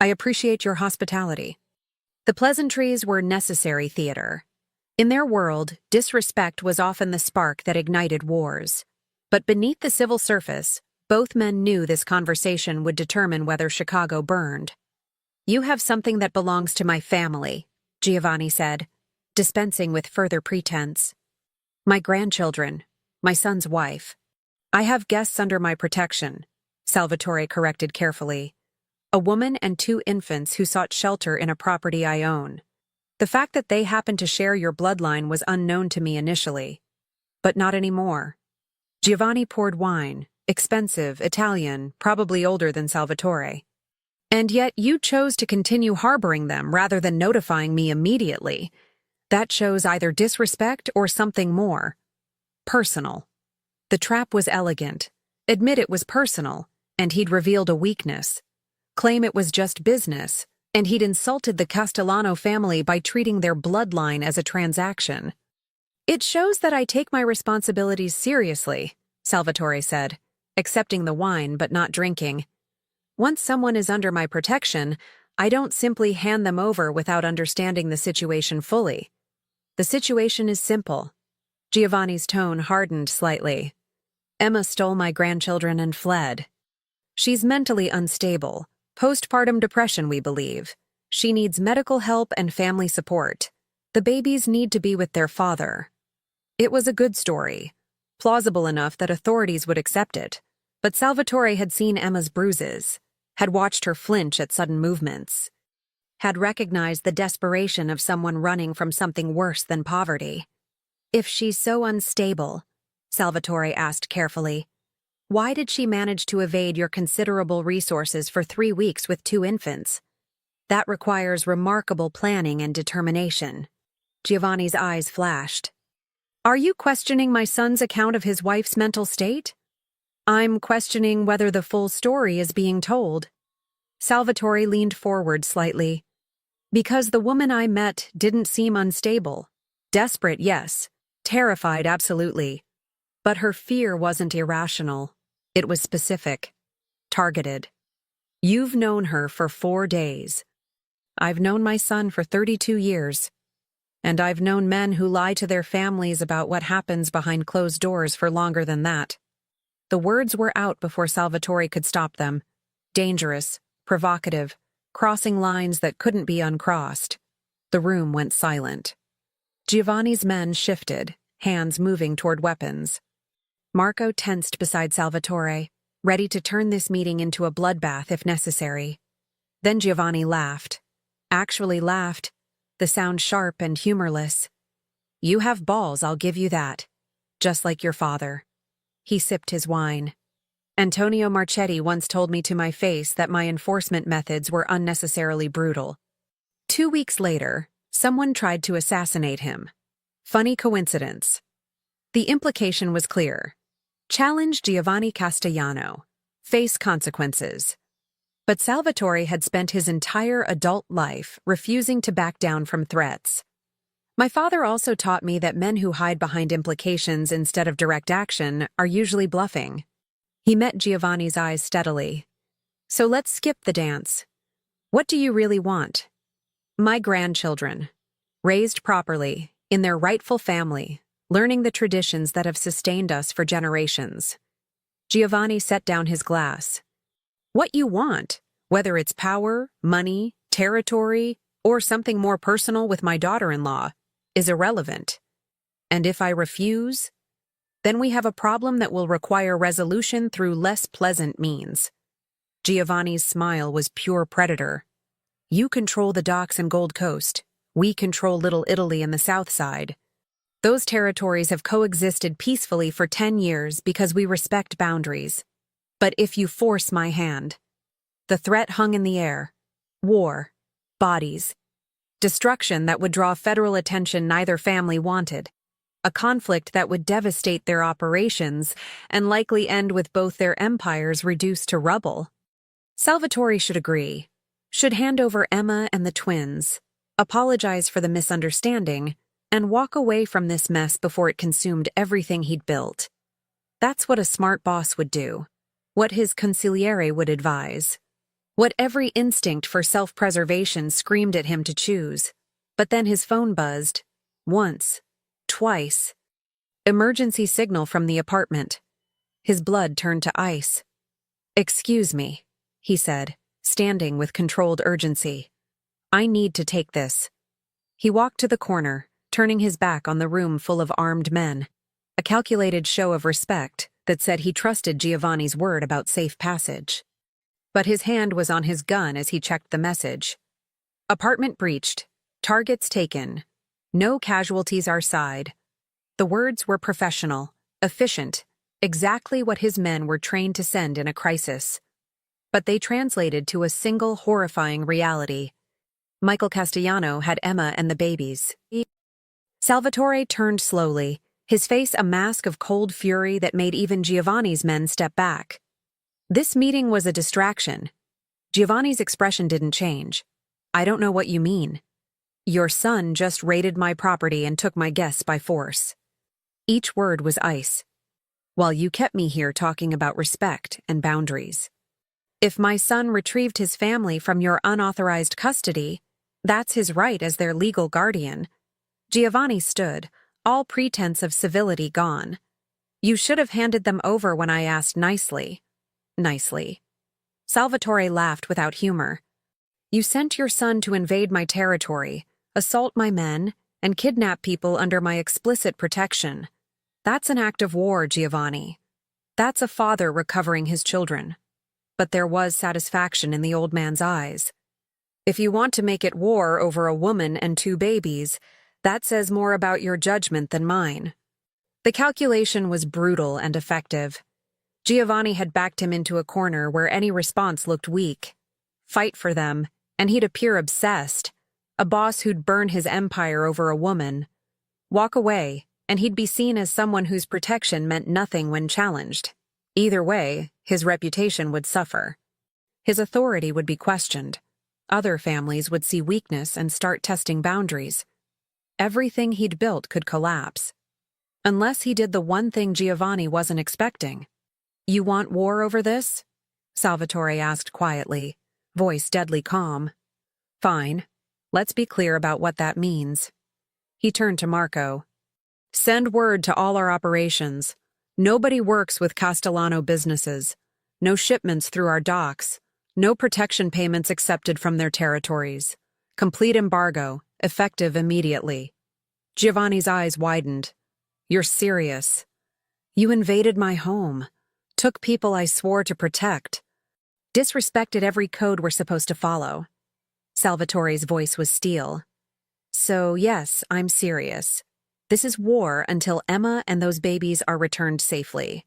I appreciate your hospitality. The pleasantries were necessary theater. In their world, disrespect was often the spark that ignited wars. But beneath the civil surface, both men knew this conversation would determine whether Chicago burned. You have something that belongs to my family, Giovanni said, dispensing with further pretense. My grandchildren, my son's wife. I have guests under my protection, Salvatore corrected carefully. A woman and 2 infants who sought shelter in a property I own. The fact that they happened to share your bloodline was unknown to me initially. But not anymore. Giovanni poured wine, expensive, Italian, probably older than Salvatore. And yet you chose to continue harboring them rather than notifying me immediately. That shows either disrespect or something more. Personal. The trap was elegant. Admit it was personal, and he'd revealed a weakness. Claim it was just business, and he'd insulted the Castellano family by treating their bloodline as a transaction. It shows that I take my responsibilities seriously, Salvatore said, accepting the wine but not drinking. Once someone is under my protection, I don't simply hand them over without understanding the situation fully. The situation is simple. Giovanni's tone hardened slightly. Emma stole my grandchildren and fled. She's mentally unstable. Postpartum depression, we believe. She needs medical help and family support. The babies need to be with their father. It was a good story, plausible enough that authorities would accept it, but Salvatore had seen Emma's bruises, had watched her flinch at sudden movements, had recognized the desperation of someone running from something worse than poverty. If she's so unstable, Salvatore asked carefully, Why did she manage to evade your considerable resources for 3 weeks with 2 infants? That requires remarkable planning and determination. Giovanni's eyes flashed. Are you questioning my son's account of his wife's mental state? I'm questioning whether the full story is being told. Salvatore leaned forward slightly. Because the woman I met didn't seem unstable. Desperate, yes. Terrified, absolutely. But her fear wasn't irrational. It was specific. Targeted. You've known her for 4 days. I've known my son for 32 years. And I've known men who lie to their families about what happens behind closed doors for longer than that. The words were out before Salvatore could stop them. Dangerous, provocative, crossing lines that couldn't be uncrossed. The room went silent. Giovanni's men shifted, hands moving toward weapons. Marco tensed beside Salvatore, ready to turn this meeting into a bloodbath if necessary. Then Giovanni laughed. Actually laughed, the sound sharp and humorless. You have balls, I'll give you that. Just like your father. He sipped his wine. Antonio Marchetti once told me to my face that my enforcement methods were unnecessarily brutal. 2 weeks later, someone tried to assassinate him. Funny coincidence. The implication was clear. Challenge Giovanni Castellano. Face consequences. But Salvatore had spent his entire adult life refusing to back down from threats. My father also taught me that men who hide behind implications instead of direct action are usually bluffing. He met Giovanni's eyes steadily. So let's skip the dance. What do you really want? My grandchildren. Raised properly, in their rightful family, learning the traditions that have sustained us for generations. Giovanni set down his glass. What you want, whether it's power, money, territory, or something more personal with my daughter-in-law, is irrelevant. And if I refuse, then we have a problem that will require resolution through less pleasant means. Giovanni's smile was pure predator. You control the docks and Gold Coast. We control Little Italy and the South Side. Those territories have coexisted peacefully for 10 years because we respect boundaries. But if you force my hand, the threat hung in the air. War. Bodies. Destruction that would draw federal attention neither family wanted. A conflict that would devastate their operations and likely end with both their empires reduced to rubble. Salvatore should agree. Should hand over Emma and the twins, apologize for the misunderstanding, and walk away from this mess before it consumed everything he'd built. That's what a smart boss would do. What his consigliere would advise. What every instinct for self-preservation screamed at him to choose. But then his phone buzzed. Once. Twice. Emergency signal from the apartment. His blood turned to ice. Excuse me, he said, standing with controlled urgency. I need to take this. He walked to the corner, turning his back on the room full of armed men. A calculated show of respect that said he trusted Giovanni's word about safe passage. But his hand was on his gun as he checked the message. Apartment breached. Targets taken. No casualties our side. The words were professional, efficient, exactly what his men were trained to send in a crisis. But they translated to a single horrifying reality. Michael Castellano had Emma and the babies. Salvatore turned slowly, his face a mask of cold fury that made even Giovanni's men step back. This meeting was a distraction. Giovanni's expression didn't change. I don't know what you mean. Your son just raided my property and took my guests by force. Each word was ice. While you kept me here talking about respect and boundaries. If my son retrieved his family from your unauthorized custody, that's his right as their legal guardian. Giovanni stood, all pretense of civility gone. You should have handed them over when I asked nicely. Nicely. Salvatore laughed without humor. You sent your son to invade my territory, assault my men, and kidnap people under my explicit protection. That's an act of war, Giovanni. That's a father recovering his children. But there was satisfaction in the old man's eyes. If you want to make it war over a woman and 2 babies, that says more about your judgment than mine. The calculation was brutal and effective. Giovanni had backed him into a corner where any response looked weak. Fight for them, and he'd appear obsessed, a boss who'd burn his empire over a woman. Walk away, and he'd be seen as someone whose protection meant nothing when challenged. Either way, his reputation would suffer. His authority would be questioned. Other families would see weakness and start testing boundaries. Everything he'd built could collapse. Unless he did the one thing Giovanni wasn't expecting. "You want war over this?" Salvatore asked quietly, voice deadly calm. "Fine. Let's be clear about what that means." He turned to Marco. "Send word to all our operations. Nobody works with Castellano businesses. No shipments through our docks. No protection payments accepted from their territories. Complete embargo, effective immediately." Giovanni's eyes widened. "You're serious. You invaded my home, took people I swore to protect, disrespected every code we're supposed to follow." Salvatore's voice was steel. "So yes, I'm serious. This is war until Emma and those babies are returned safely.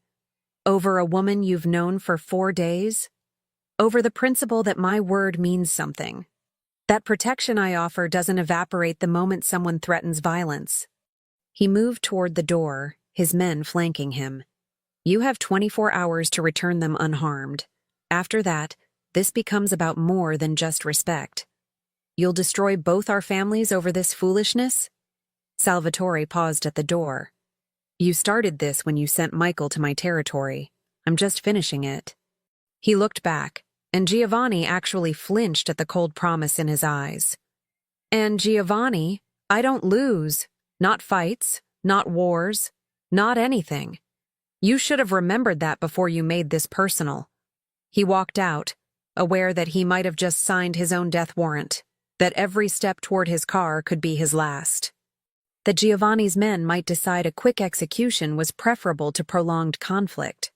Over a woman you've known for 4 days? Over the principle that my word means something. That protection I offer doesn't evaporate the moment someone threatens violence." He moved toward the door, his men flanking him. "You have 24 hours to return them unharmed. After that, this becomes about more than just respect. You'll destroy both our families over this foolishness?" Salvatore paused at the door. "You started this when you sent Michael to my territory. I'm just finishing it." He looked back, and Giovanni actually flinched at the cold promise in his eyes. "And Giovanni, I don't lose. Not fights, not wars, not anything. You should have remembered that before you made this personal." He walked out, aware that he might have just signed his own death warrant, that every step toward his car could be his last. That Giovanni's men might decide a quick execution was preferable to prolonged conflict.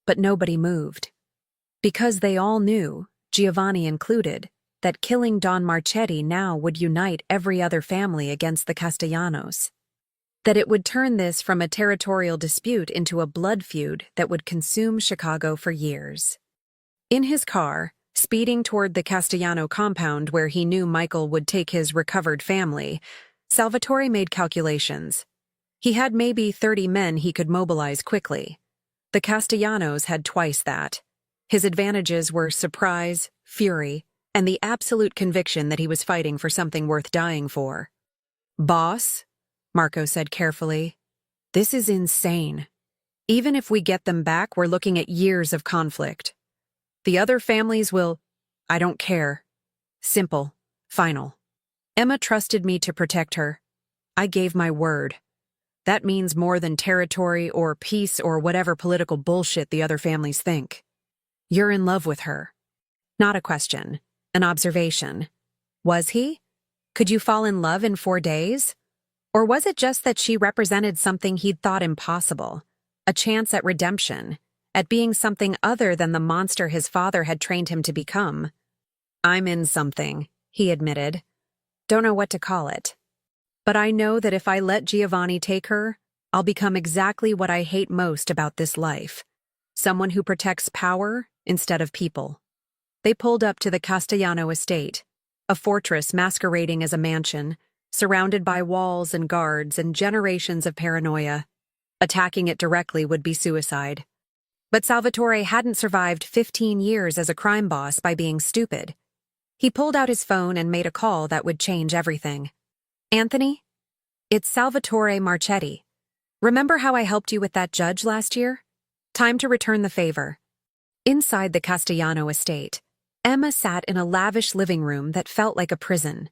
But nobody moved. Because they all knew, Giovanni included, that killing Don Marchetti now would unite every other family against the Castellanos. That it would turn this from a territorial dispute into a blood feud that would consume Chicago for years. In his car, speeding toward the Castellano compound where he knew Michael would take his recovered family, Salvatore made calculations. He had maybe 30 men he could mobilize quickly. The Castellanos had twice that. His advantages were surprise, fury, and the absolute conviction that he was fighting for something worth dying for. "Boss," Marco said carefully, "this is insane. Even if we get them back, we're looking at years of conflict. The other families will... I don't care. Simple. Final. Emma trusted me to protect her. I gave my word. That means more than territory or peace or whatever political bullshit the other families think. You're in love with her." Not a question, an observation. Was he? Could you fall in love in 4 days? Or was it just that she represented something he'd thought impossible? A chance at redemption, at being something other than the monster his father had trained him to become. "I'm in something," he admitted. "Don't know what to call it. But I know that if I let Giovanni take her, I'll become exactly what I hate most about this life. Someone who protects power instead of people." They pulled up to the Castellano estate, a fortress masquerading as a mansion, surrounded by walls and guards and generations of paranoia. Attacking it directly would be suicide. But Salvatore hadn't survived 15 years as a crime boss by being stupid. He pulled out his phone and made a call that would change everything. "Anthony? It's Salvatore Marchetti. Remember how I helped you with that judge last year? Time to return the favor." Inside the Castellano estate, Emma sat in a lavish living room that felt like a prison.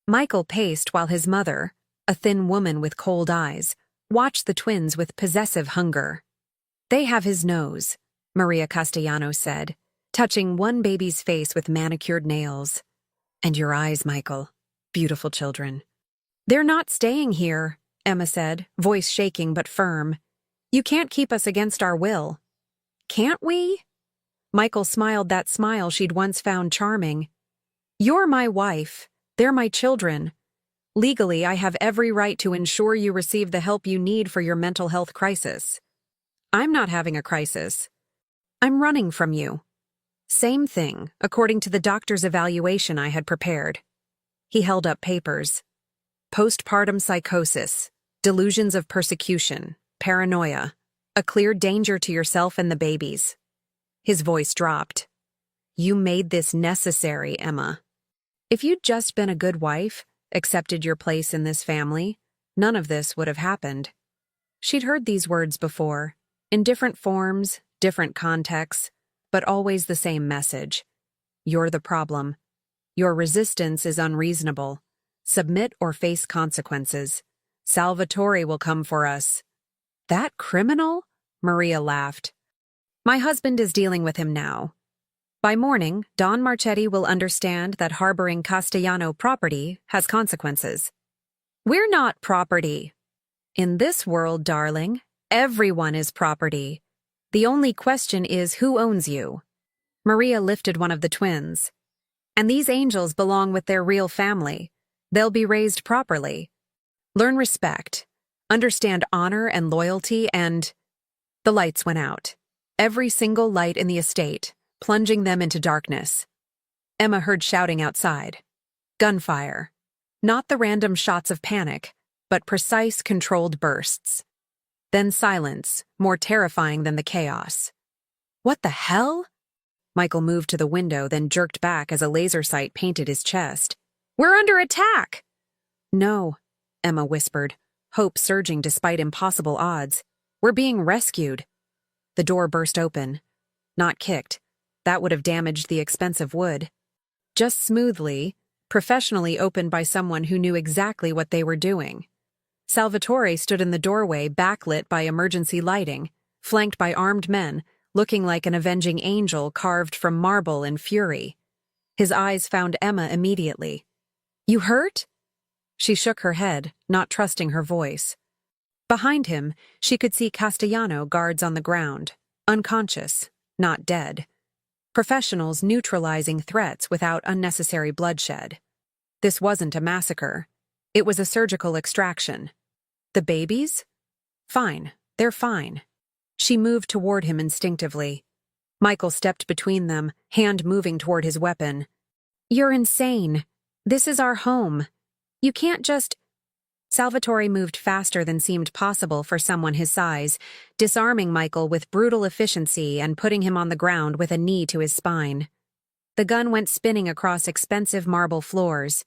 Michael paced while his mother, a thin woman with cold eyes, watched the twins with possessive hunger. "They have his nose," Maria Castellano said, touching one baby's face with manicured nails. "And your eyes, Michael. Beautiful children." "They're not staying here," Emma said, voice shaking but firm. "You can't keep us against our will." "Can't we?" Michael smiled that smile she'd once found charming. "You're my wife. They're my children. Legally, I have every right to ensure you receive the help you need for your mental health crisis." "I'm not having a crisis. I'm running from you. Same thing, according to the doctor's evaluation I had prepared. He held up papers. Postpartum psychosis, delusions of persecution, paranoia, a clear danger to yourself and the babies. His voice dropped. You made this necessary, Emma. If you'd just been a good wife, accepted your place in this family, none of this would have happened. She'd heard these words before, in different forms, different contexts, but always the same message. You're the problem. Your resistance is unreasonable. Submit or face consequences. Salvatore will come for us. That criminal? Maria laughed. My husband is dealing with him now. By morning, Don Marchetti will understand that harboring Castellano property has consequences. We're not property. In this world, darling, everyone is property. The only question is who owns you. Maria lifted one of the twins. And these angels belong with their real family. They'll be raised properly. Learn respect. Understand honor and loyalty and... The lights went out. Every single light in the estate, plunging them into darkness. Emma heard shouting outside. Gunfire. Not the random shots of panic, but precise, controlled bursts. Then silence, more terrifying than the chaos. What the hell? Michael moved to the window, then jerked back as a laser sight painted his chest. We're under attack! No, Emma whispered, hope surging despite impossible odds. We're being rescued. The door burst open. Not kicked. That would have damaged the expensive wood. Just smoothly, professionally opened by someone who knew exactly what they were doing. Salvatore stood in the doorway, backlit by emergency lighting, flanked by armed men, looking like an avenging angel carved from marble in fury. His eyes found Emma immediately. You hurt? She shook her head, not trusting her voice. Behind him, she could see Castellano guards on the ground, unconscious, not dead. Professionals neutralizing threats without unnecessary bloodshed. This wasn't a massacre. It was a surgical extraction. The babies? Fine, they're fine. She moved toward him instinctively. Michael stepped between them, hand moving toward his weapon. You're insane. This is our home. You can't just... Salvatore moved faster than seemed possible for someone his size, disarming Michael with brutal efficiency and putting him on the ground with a knee to his spine. The gun went spinning across expensive marble floors.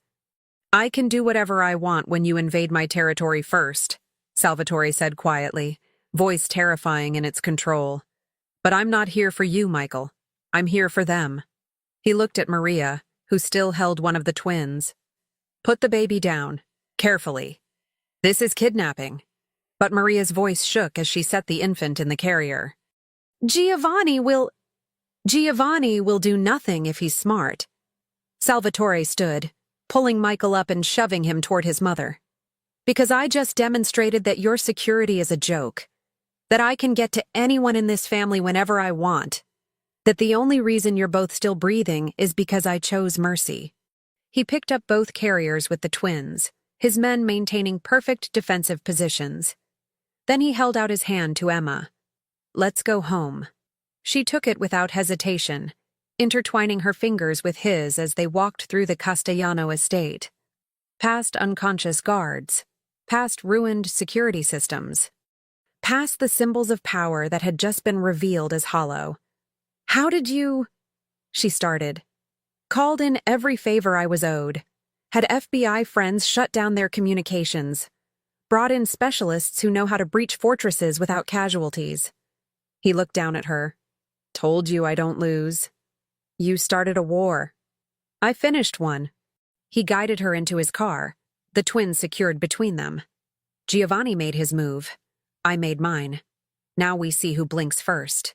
I can do whatever I want when you invade my territory first, Salvatore said quietly, voice terrifying in its control. But I'm not here for you, Michael. I'm here for them. He looked at Maria, who still held one of the twins. Put the baby down, carefully. This is kidnapping. But Maria's voice shook as she set the infant in the carrier. Giovanni will do nothing if he's smart. Salvatore stood, pulling Michael up and shoving him toward his mother. Because I just demonstrated that your security is a joke. That I can get to anyone in this family whenever I want. That the only reason you're both still breathing is because I chose mercy. He picked up both carriers with the twins, his men maintaining perfect defensive positions. Then he held out his hand to Emma. Let's go home. She took it without hesitation, intertwining her fingers with his as they walked through the Castellano estate. Past unconscious guards, past ruined security systems, past the symbols of power that had just been revealed as hollow. How did you... She started. Called in every favor I was owed. Had FBI friends shut down their communications. Brought in specialists who know how to breach fortresses without casualties. He looked down at her. Told you I don't lose. You started a war. I finished one. He guided her into his car, the twins secured between them. Giovanni made his move. I made mine. Now we see who blinks first.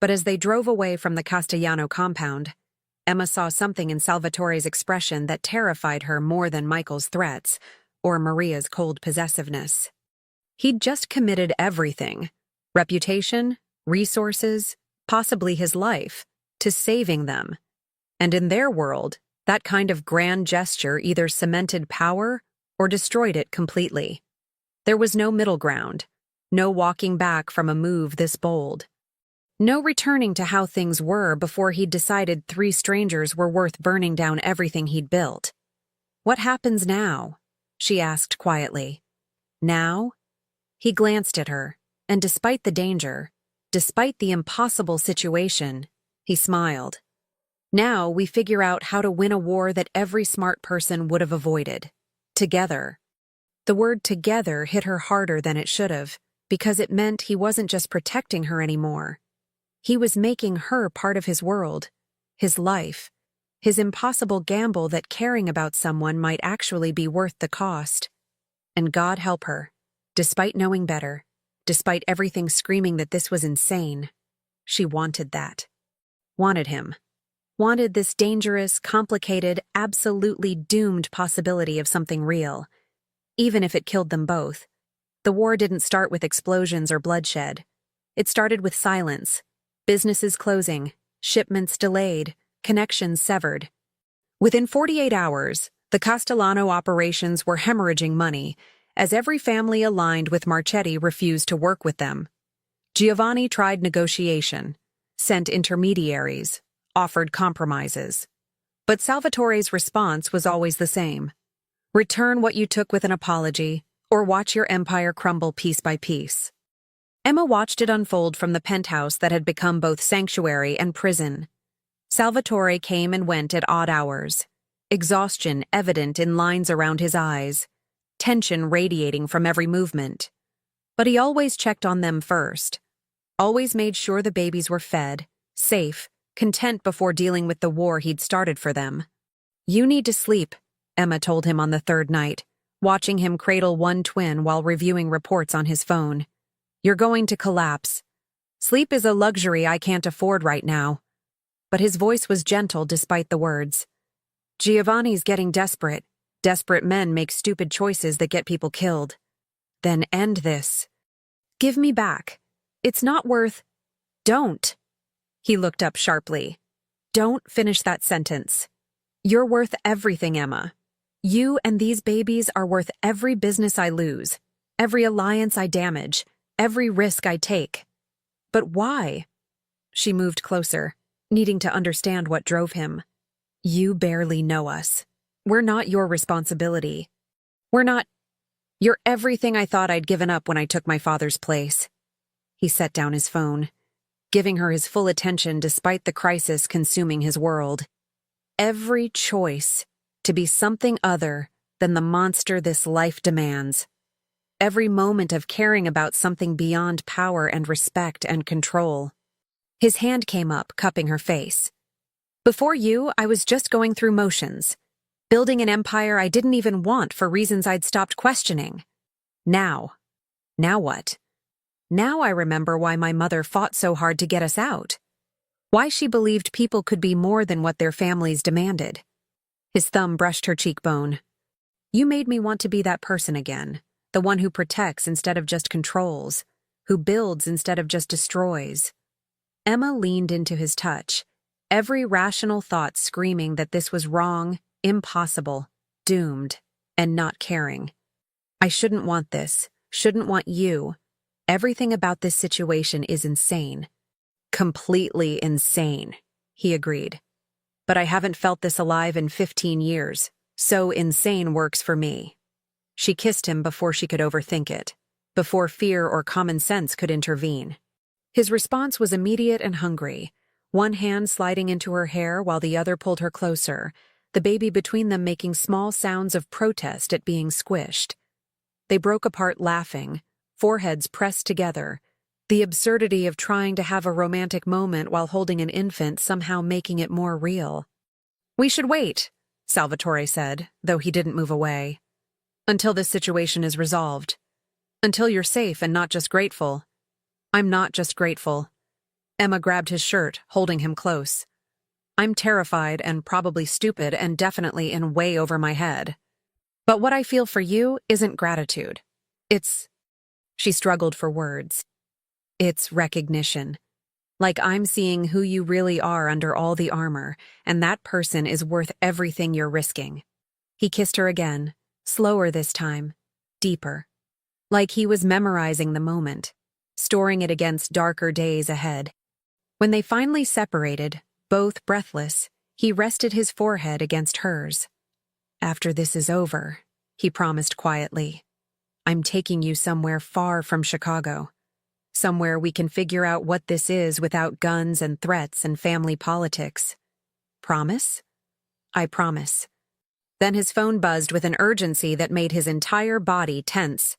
But as they drove away from the Castellano compound, Emma saw something in Salvatore's expression that terrified her more than Michael's threats, or Maria's cold possessiveness. He'd just committed everything, reputation, resources, possibly his life, to saving them. And in their world, that kind of grand gesture either cemented power or destroyed it completely. There was no middle ground, no walking back from a move this bold. No returning to how things were before he'd decided 3 strangers were worth burning down everything he'd built. "What happens now?" she asked quietly. "Now?" He glanced at her, and despite the danger, despite the impossible situation, he smiled. "Now we figure out how to win a war that every smart person would have avoided. Together." The word together hit her harder than it should have, because it meant he wasn't just protecting her anymore. He was making her part of his world, his life, his impossible gamble that caring about someone might actually be worth the cost. And God help her, despite knowing better, despite everything screaming that this was insane, she wanted that. Wanted him. Wanted this dangerous, complicated, absolutely doomed possibility of something real. Even if it killed them both. The war didn't start with explosions or bloodshed. It started with silence. Businesses closing, shipments delayed, connections severed. Within 48 hours, the Castellano operations were hemorrhaging money, as every family aligned with Marchetti refused to work with them. Giovanni tried negotiation, sent intermediaries, offered compromises. But Salvatore's response was always the same. Return what you took with an apology, or watch your empire crumble piece by piece. Emma watched it unfold from the penthouse that had become both sanctuary and prison. Salvatore came and went at odd hours, exhaustion evident in lines around his eyes, tension radiating from every movement. But he always checked on them first, always made sure the babies were fed, safe, content before dealing with the war he'd started for them. "You need to sleep," Emma told him on the 3rd night, watching him cradle one twin while reviewing reports on his phone. "You're going to collapse. Sleep is a luxury I can't afford right now." But his voice was gentle despite the words. "Giovanni's getting desperate. Desperate men make stupid choices that get people killed. Then end this. Give me back. It's not worth—" "Don't." He looked up sharply. "Don't finish that sentence. You're worth everything, Emma. You and these babies are worth every business I lose, every alliance I damage, every risk I take." "But why?" She moved closer, needing to understand what drove him. "You barely know us. We're not your responsibility. We're not— You're everything I thought I'd given up when I took my father's place." He set down his phone, giving her his full attention despite the crisis consuming his world. Every choice to be something other than the monster this life demands. Every moment of caring about something beyond power and respect and control. His hand came up, cupping her face. "Before you, I was just going through motions, building an empire I didn't even want for reasons I'd stopped questioning. Now what? Now I remember why my mother fought so hard to get us out. Why she believed people could be more than what their families demanded." His thumb brushed her cheekbone. "You made me want to be that person again, the one who protects instead of just controls, who builds instead of just destroys." Emma leaned into his touch, every rational thought screaming that this was wrong, impossible, doomed, and not caring. "I shouldn't want this, shouldn't want you. Everything about this situation is insane." "Completely insane," he agreed. "But I haven't felt this alive in 15 years, so insane works for me." She kissed him before she could overthink it, before fear or common sense could intervene. His response was immediate and hungry, one hand sliding into her hair while the other pulled her closer, the baby between them making small sounds of protest at being squished. They broke apart laughing, foreheads pressed together, the absurdity of trying to have a romantic moment while holding an infant somehow making it more real. "We should wait," Salvatore said, though he didn't move away. "Until this situation is resolved. Until you're safe and not just grateful." "I'm not just grateful." Emma grabbed his shirt, holding him close. "I'm terrified and probably stupid and definitely in way over my head. But what I feel for you isn't gratitude. It's—" She struggled for words. "It's recognition. Like I'm seeing who you really are under all the armor, and that person is worth everything you're risking." He kissed her again, slower this time, deeper. Like he was memorizing the moment, storing it against darker days ahead. When they finally separated, both breathless, he rested his forehead against hers. "After this is over," he promised quietly, "I'm taking you somewhere far from Chicago. Somewhere we can figure out what this is without guns and threats and family politics. Promise?" "I promise." Then his phone buzzed with an urgency that made his entire body tense.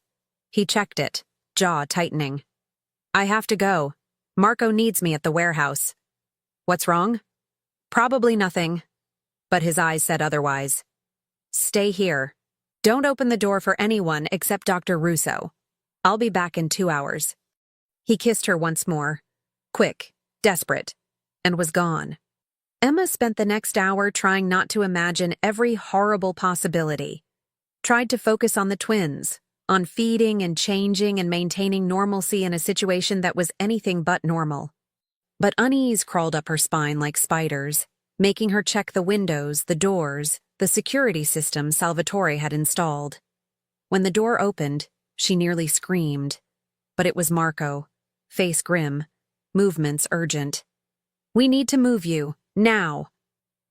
He checked it, jaw tightening. "I have to go. Marco needs me at the warehouse." "What's wrong?" "Probably nothing." But his eyes said otherwise. "Stay here. Don't open the door for anyone except Dr. Russo. I'll be back in 2 hours." He kissed her once more, quick, desperate, and was gone. Emma spent the next hour trying not to imagine every horrible possibility. Tried to focus on the twins, on feeding and changing and maintaining normalcy in a situation that was anything but normal. But unease crawled up her spine like spiders, making her check the windows, the doors, the security system Salvatore had installed. When the door opened, she nearly screamed. But it was Marco, face grim, movements urgent. "We need to move you, now."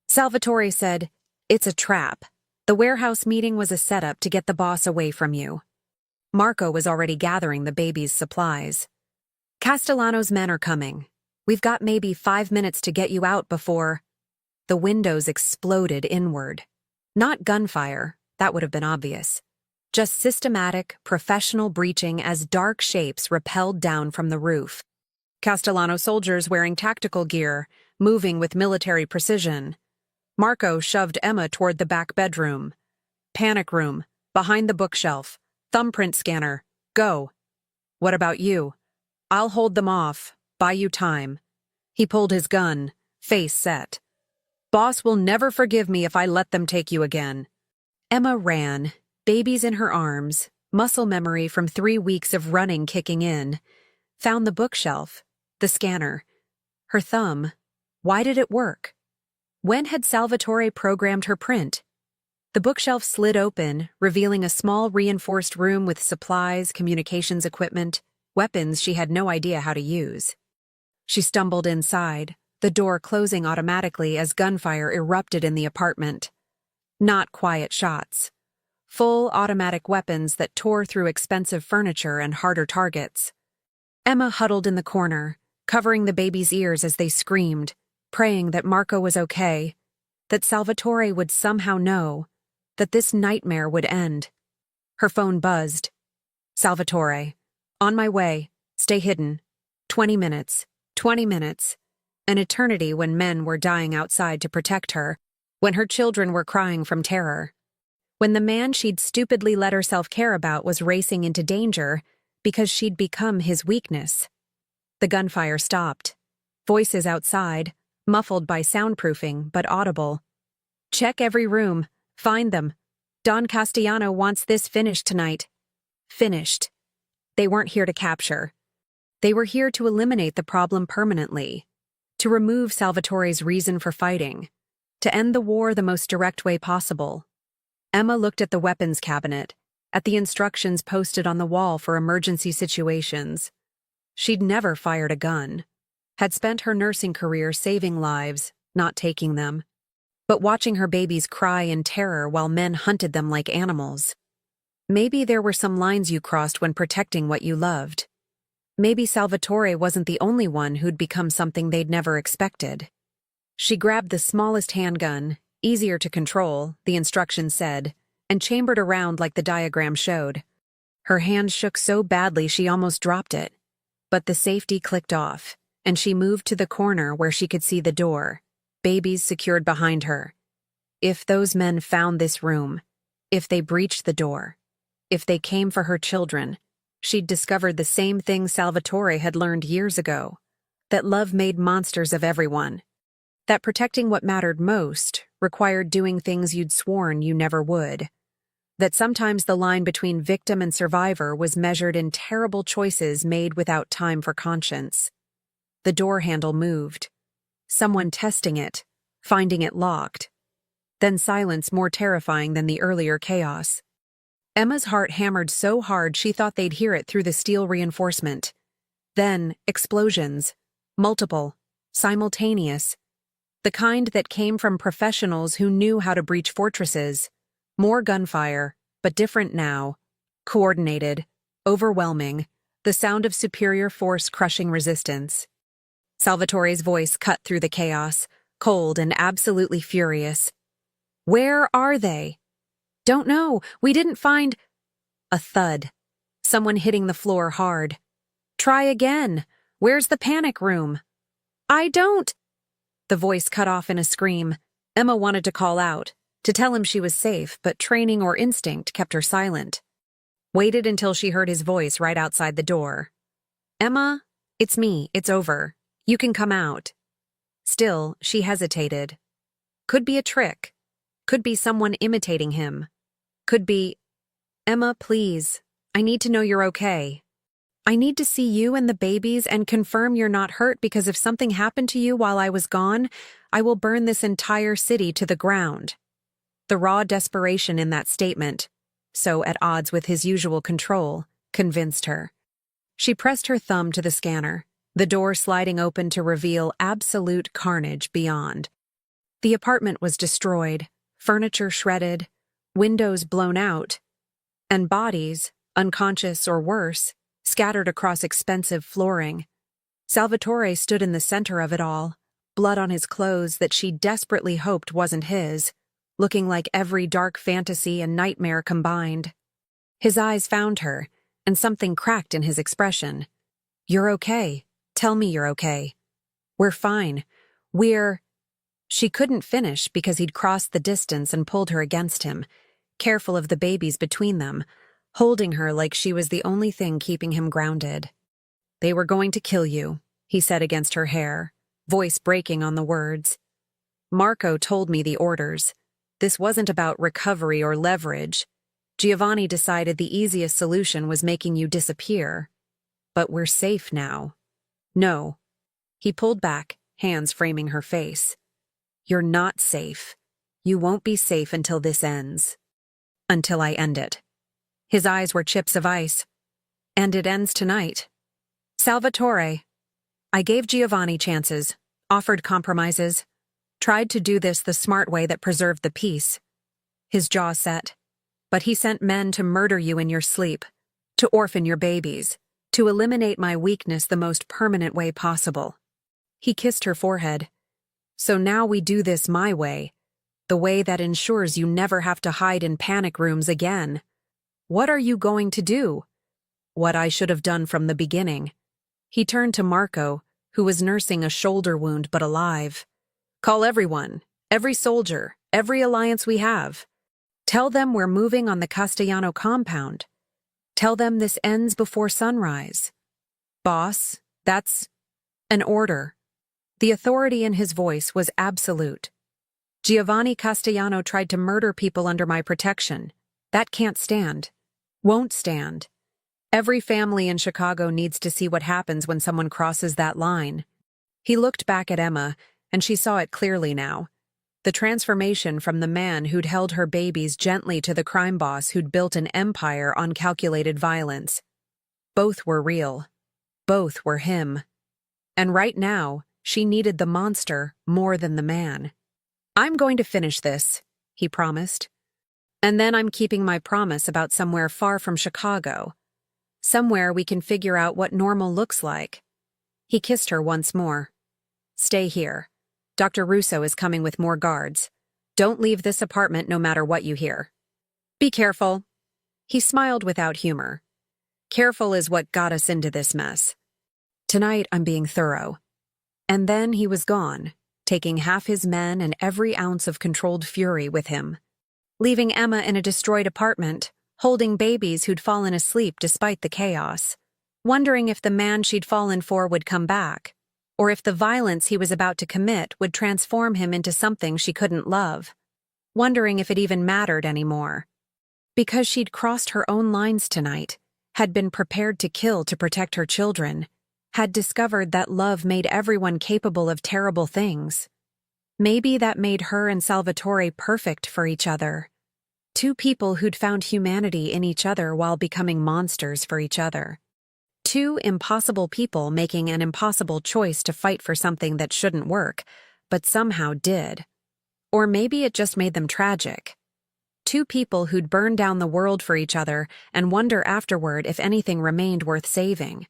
Salvatore said, "It's a trap. The warehouse meeting was a setup to get the boss away from you." Marco was already gathering the baby's supplies. "Castellano's men are coming. We've got maybe 5 minutes to get you out before—" The windows exploded inward. Not gunfire, that would have been obvious. Just systematic, professional breaching as dark shapes rappelled down from the roof. Castellano soldiers wearing tactical gear, moving with military precision. Marco shoved Emma toward the back bedroom. "Panic room, behind the bookshelf, thumbprint scanner, go." "What about you?" "I'll hold them off, buy you time." He pulled his gun, face set. "Boss will never forgive me if I let them take you again." Emma ran, babies in her arms, muscle memory from 3 weeks of running kicking in. Found the bookshelf, the scanner. Her thumb. Why did it work? When had Salvatore programmed her print? The bookshelf slid open, revealing a small reinforced room with supplies, communications equipment, weapons she had no idea how to use. She stumbled inside, the door closing automatically as gunfire erupted in the apartment. Not quiet shots. Full automatic weapons that tore through expensive furniture and harder targets. Emma huddled in the corner, covering the baby's ears as they screamed, praying that Marco was okay, that Salvatore would somehow know, that this nightmare would end. Her phone buzzed. "Salvatore. On my way. Stay hidden. 20 minutes. 20 minutes. An eternity when men were dying outside to protect her, when her children were crying from terror. When the man she'd stupidly let herself care about was racing into danger because she'd become his weakness. The gunfire stopped. Voices outside, muffled by soundproofing, but audible. "Check every room. Find them. Don Castellano wants this finished tonight." Finished. They weren't here to capture. They were here to eliminate the problem permanently, to remove Salvatore's reason for fighting, to end the war the most direct way possible. Emma looked at the weapons cabinet, at the instructions posted on the wall for emergency situations. She'd never fired a gun, had spent her nursing career saving lives, not taking them, but watching her babies cry in terror while men hunted them like animals. Maybe there were some lines you crossed when protecting what you loved. Maybe Salvatore wasn't the only one who'd become something they'd never expected. She grabbed the smallest handgun, easier to control, the instructions said, and chambered around like the diagram showed. Her hand shook so badly she almost dropped it. But the safety clicked off, and she moved to the corner where she could see the door, babies secured behind her. If those men found this room, if they breached the door, if they came for her children, she'd discovered the same thing Salvatore had learned years ago, that love made monsters of everyone, that protecting what mattered most required doing things you'd sworn you never would, that sometimes the line between victim and survivor was measured in terrible choices made without time for conscience. The door handle moved. Someone testing it, finding it locked. Then silence more terrifying than the earlier chaos. Emma's heart hammered so hard she thought they'd hear it through the steel reinforcement. Then, explosions. Multiple. simultaneous, the kind that came from professionals who knew how to breach fortresses. More gunfire, but different now. Coordinated, overwhelming, the sound of superior force crushing resistance. Salvatore's voice cut through the chaos, cold and absolutely furious. "Where are they?" "Don't know. We didn't find—" A thud. Someone hitting the floor hard. "Try again. Where's the panic room?" "I don't—" The voice cut off in a scream. Emma wanted to call out, to tell him she was safe, but training or instinct kept her silent. Waited until she heard his voice right outside the door. "Emma, it's me. It's over. You can come out." Still, she hesitated. Could be a trick. Could be someone imitating him. Could be— "Emma, please. I need to know you're okay. I need to see you and the babies and confirm you're not hurt, because if something happened to you while I was gone, I will burn this entire city to the ground." The raw desperation in that statement, so at odds with his usual control, convinced her. She pressed her thumb to the scanner, the door sliding open to reveal absolute carnage beyond. The apartment was destroyed, furniture shredded, windows blown out, and bodies, unconscious or worse, scattered across expensive flooring. Salvatore stood in the center of it all, blood on his clothes that she desperately hoped wasn't his, looking like every dark fantasy and nightmare combined. His eyes found her, and something cracked in his expression. "You're okay. Tell me you're okay." "We're fine. She couldn't finish because he'd crossed the distance and pulled her against him, careful of the babies between them, holding her like she was the only thing keeping him grounded. "They were going to kill you," he said against her hair, voice breaking on the words. "Marco told me the orders. This wasn't about recovery or leverage. Giovanni decided the easiest solution was making you disappear. But we're safe now." "No." He pulled back, hands framing her face. "You're not safe. You won't be safe until this ends. Until I end it." His eyes were chips of ice. "And it ends tonight." "Salvatore, I gave Giovanni chances, offered compromises, tried to do this the smart way that preserved the peace." His jaw set. "But he sent men to murder you in your sleep, to orphan your babies, to eliminate my weakness the most permanent way possible." He kissed her forehead. "So now we do this my way, the way that ensures you never have to hide in panic rooms again. What are you going to do?" "What I should have done from the beginning." He turned to Marco, who was nursing a shoulder wound but alive. "Call everyone, every soldier, every alliance we have. Tell them we're moving on the Castellano compound. Tell them this ends before sunrise." "Boss, that's—" "An order." The authority in his voice was absolute. "Giovanni Castellano tried to murder people under my protection. That can't stand. Won't stand. Every family in Chicago needs to see what happens when someone crosses that line." He looked back at Emma, and she saw it clearly now. The transformation from the man who'd held her babies gently to the crime boss who'd built an empire on calculated violence. Both were real. Both were him. And right now, she needed the monster more than the man. "I'm going to finish this," he promised. "And then I'm keeping my promise about somewhere far from Chicago. Somewhere we can figure out what normal looks like." He kissed her once more. "Stay here. Dr. Russo is coming with more guards. Don't leave this apartment no matter what you hear. Be careful." He smiled without humor. "Careful is what got us into this mess. Tonight I'm being thorough." And then he was gone, taking half his men and every ounce of controlled fury with him, leaving Emma in a destroyed apartment, holding babies who'd fallen asleep despite the chaos, wondering if the man she'd fallen for would come back, or if the violence he was about to commit would transform him into something she couldn't love, wondering if it even mattered anymore. Because she'd crossed her own lines tonight, had been prepared to kill to protect her children, had discovered that love made everyone capable of terrible things. Maybe that made her and Salvatore perfect for each other. Two people who'd found humanity in each other while becoming monsters for each other. Two impossible people making an impossible choice to fight for something that shouldn't work, but somehow did. Or maybe it just made them tragic. Two people who'd burn down the world for each other and wonder afterward if anything remained worth saving.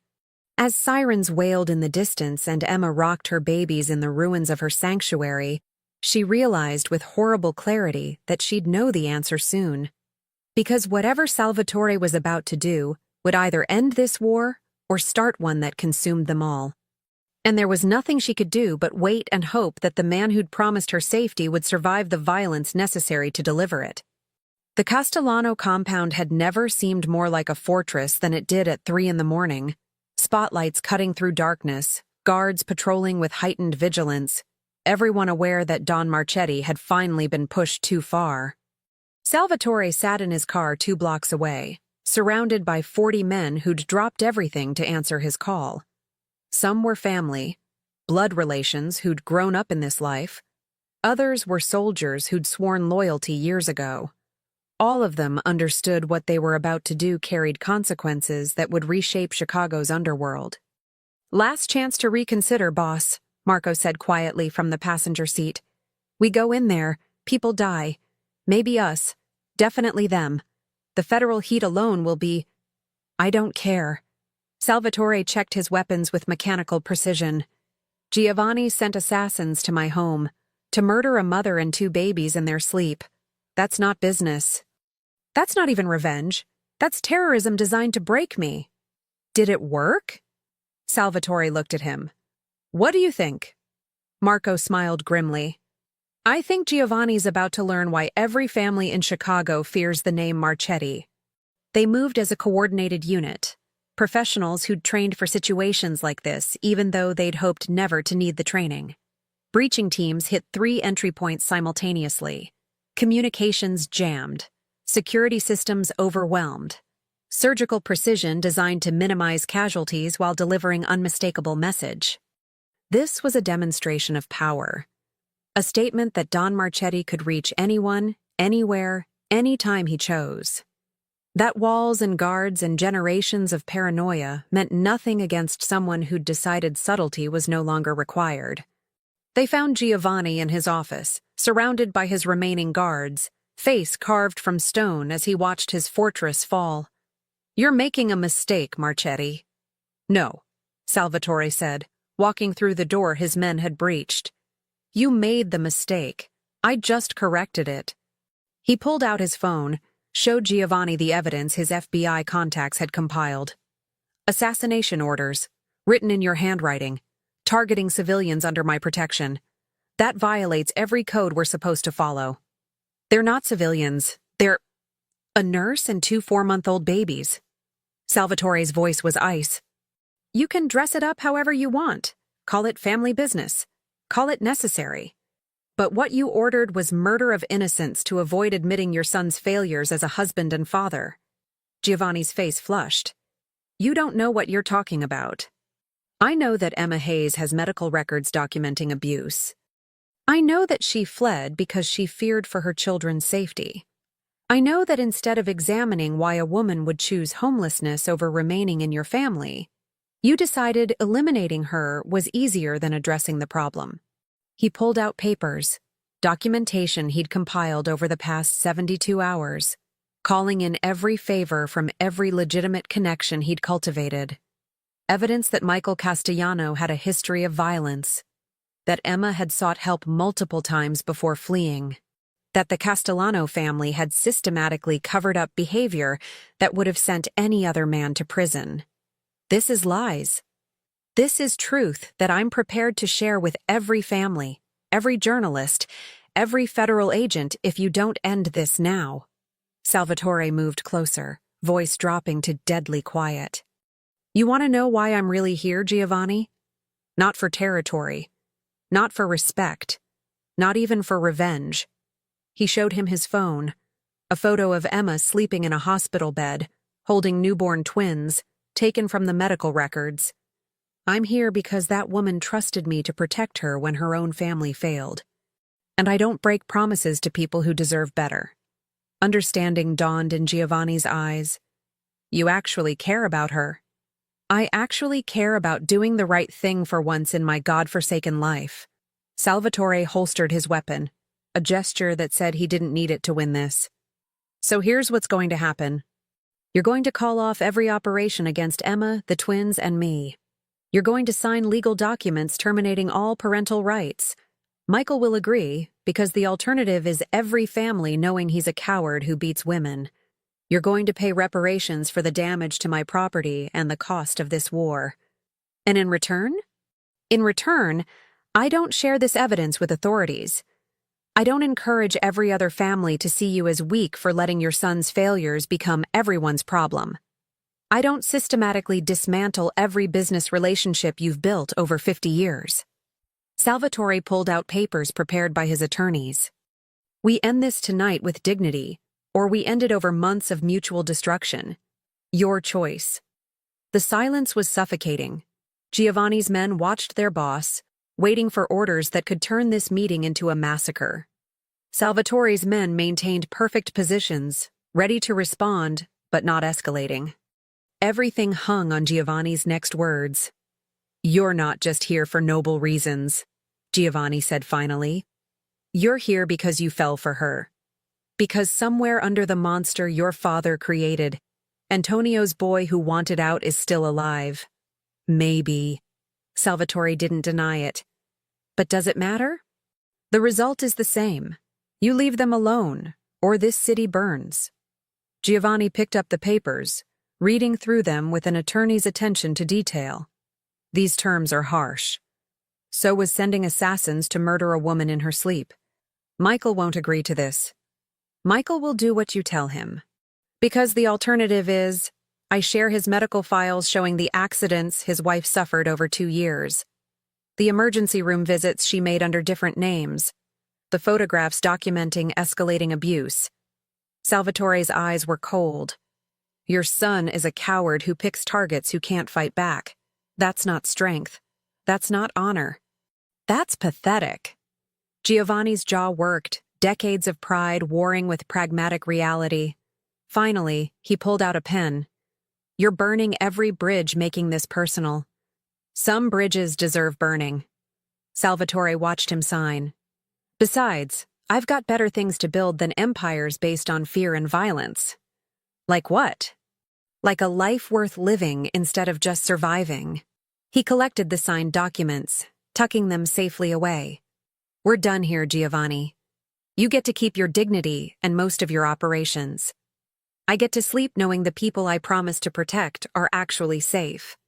As sirens wailed in the distance and Emma rocked her babies in the ruins of her sanctuary, she realized with horrible clarity that she'd know the answer soon. Because whatever Salvatore was about to do would either end this war or start one that consumed them all. And there was nothing she could do but wait and hope that the man who'd promised her safety would survive the violence necessary to deliver it. The Castellano compound had never seemed more like a fortress than it did at 3 a.m. Spotlights cutting through darkness, guards patrolling with heightened vigilance, everyone aware that Don Marchetti had finally been pushed too far. Salvatore sat in his car 2 blocks away, surrounded by 40 men who'd dropped everything to answer his call. Some were family, blood relations who'd grown up in this life. Others were soldiers who'd sworn loyalty years ago. All of them understood what they were about to do carried consequences that would reshape Chicago's underworld. "Last chance to reconsider, boss," Marco said quietly from the passenger seat. "We go in there, people die. Maybe us. Definitely them. The federal heat alone will be—" "I don't care." Salvatore checked his weapons with mechanical precision. "Giovanni sent assassins to my home, to murder a mother and 2 babies in their sleep. That's not business. That's not even revenge. That's terrorism designed to break me." "Did it work?" Salvatore looked at him. "What do you think?" Marco smiled grimly. "I think Giovanni's about to learn why every family in Chicago fears the name Marchetti." They moved as a coordinated unit, professionals who'd trained for situations like this, even though they'd hoped never to need the training. Breaching teams hit 3 entry points simultaneously. Communications jammed. Security systems overwhelmed. Surgical precision designed to minimize casualties while delivering unmistakable message. This was a demonstration of power. A statement that Don Marchetti could reach anyone, anywhere, anytime he chose. That walls and guards and generations of paranoia meant nothing against someone who'd decided subtlety was no longer required. They found Giovanni in his office, surrounded by his remaining guards, face carved from stone as he watched his fortress fall. "You're making a mistake, Marchetti." "No," Salvatore said, walking through the door his men had breached. "You made the mistake. I just corrected it." He pulled out his phone, showed Giovanni the evidence his FBI contacts had compiled. "Assassination orders, written in your handwriting, targeting civilians under my protection. That violates every code we're supposed to follow. They're not civilians. They're a nurse and 2 4-month-old babies." Salvatore's voice was ice. "You can dress it up however you want. Call it family business. Call it necessary. But what you ordered was murder of innocents to avoid admitting your son's failures as a husband and father." Giovanni's face flushed. "You don't know what you're talking about. I know that Emma Hayes has medical records documenting abuse. I know that she fled because she feared for her children's safety. I know that instead of examining why a woman would choose homelessness over remaining in your family, you decided eliminating her was easier than addressing the problem." He pulled out papers, documentation he'd compiled over the past 72 hours, calling in every favor from every legitimate connection he'd cultivated. Evidence that Michael Castellano had a history of violence, that Emma had sought help multiple times before fleeing, that the Castellano family had systematically covered up behavior that would have sent any other man to prison. This is lies. This is truth that I'm prepared to share with every family, every journalist, every federal agent if you don't end this now. Salvatore moved closer, voice dropping to deadly quiet. "You want to know why I'm really here, Giovanni? Not for territory. Not for respect. Not even for revenge." He showed him his phone, a photo of Emma sleeping in a hospital bed, holding newborn twins, taken from the medical records. "I'm here because that woman trusted me to protect her when her own family failed. And I don't break promises to people who deserve better." Understanding dawned in Giovanni's eyes. "You actually care about her." I actually care about doing the right thing for once in my godforsaken life. Salvatore holstered his weapon, a gesture that said he didn't need it to win this. So here's what's going to happen. You're going to call off every operation against Emma, the twins, and me. You're going to sign legal documents terminating all parental rights. Michael will agree, because the alternative is every family knowing he's a coward who beats women. You're going to pay reparations for the damage to my property and the cost of this war. And in return? In return, I don't share this evidence with authorities. I don't encourage every other family to see you as weak for letting your son's failures become everyone's problem. I don't systematically dismantle every business relationship you've built over 50 years. Salvatore pulled out papers prepared by his attorneys. We end this tonight with dignity, or we end it over months of mutual destruction. Your choice. The silence was suffocating. Giovanni's men watched their boss, waiting for orders that could turn this meeting into a massacre. Salvatore's men maintained perfect positions, ready to respond, but not escalating. Everything hung on Giovanni's next words. You're not just here for noble reasons, Giovanni said finally. You're here because you fell for her. Because somewhere under the monster your father created, Antonio's boy who wanted out is still alive. Maybe. Salvatore didn't deny it. But does it matter? The result is the same. You leave them alone, or this city burns. Giovanni picked up the papers, reading through them with an attorney's attention to detail. These terms are harsh. So was sending assassins to murder a woman in her sleep. Michael won't agree to this. Michael will do what you tell him. Because the alternative is, I share his medical files showing the accidents his wife suffered over 2 years. The emergency room visits she made under different names. The photographs documenting escalating abuse. Salvatore's eyes were cold. Your son is a coward who picks targets who can't fight back. That's not strength. That's not honor. That's pathetic. Giovanni's jaw worked, decades of pride warring with pragmatic reality. Finally, he pulled out a pen. You're burning every bridge making this personal. Some bridges deserve burning. Salvatore watched him sign. Besides, I've got better things to build than empires based on fear and violence. Like what? Like a life worth living instead of just surviving. He collected the signed documents, tucking them safely away. We're done here, Giovanni. You get to keep your dignity and most of your operations. I get to sleep knowing the people I promised to protect are actually safe.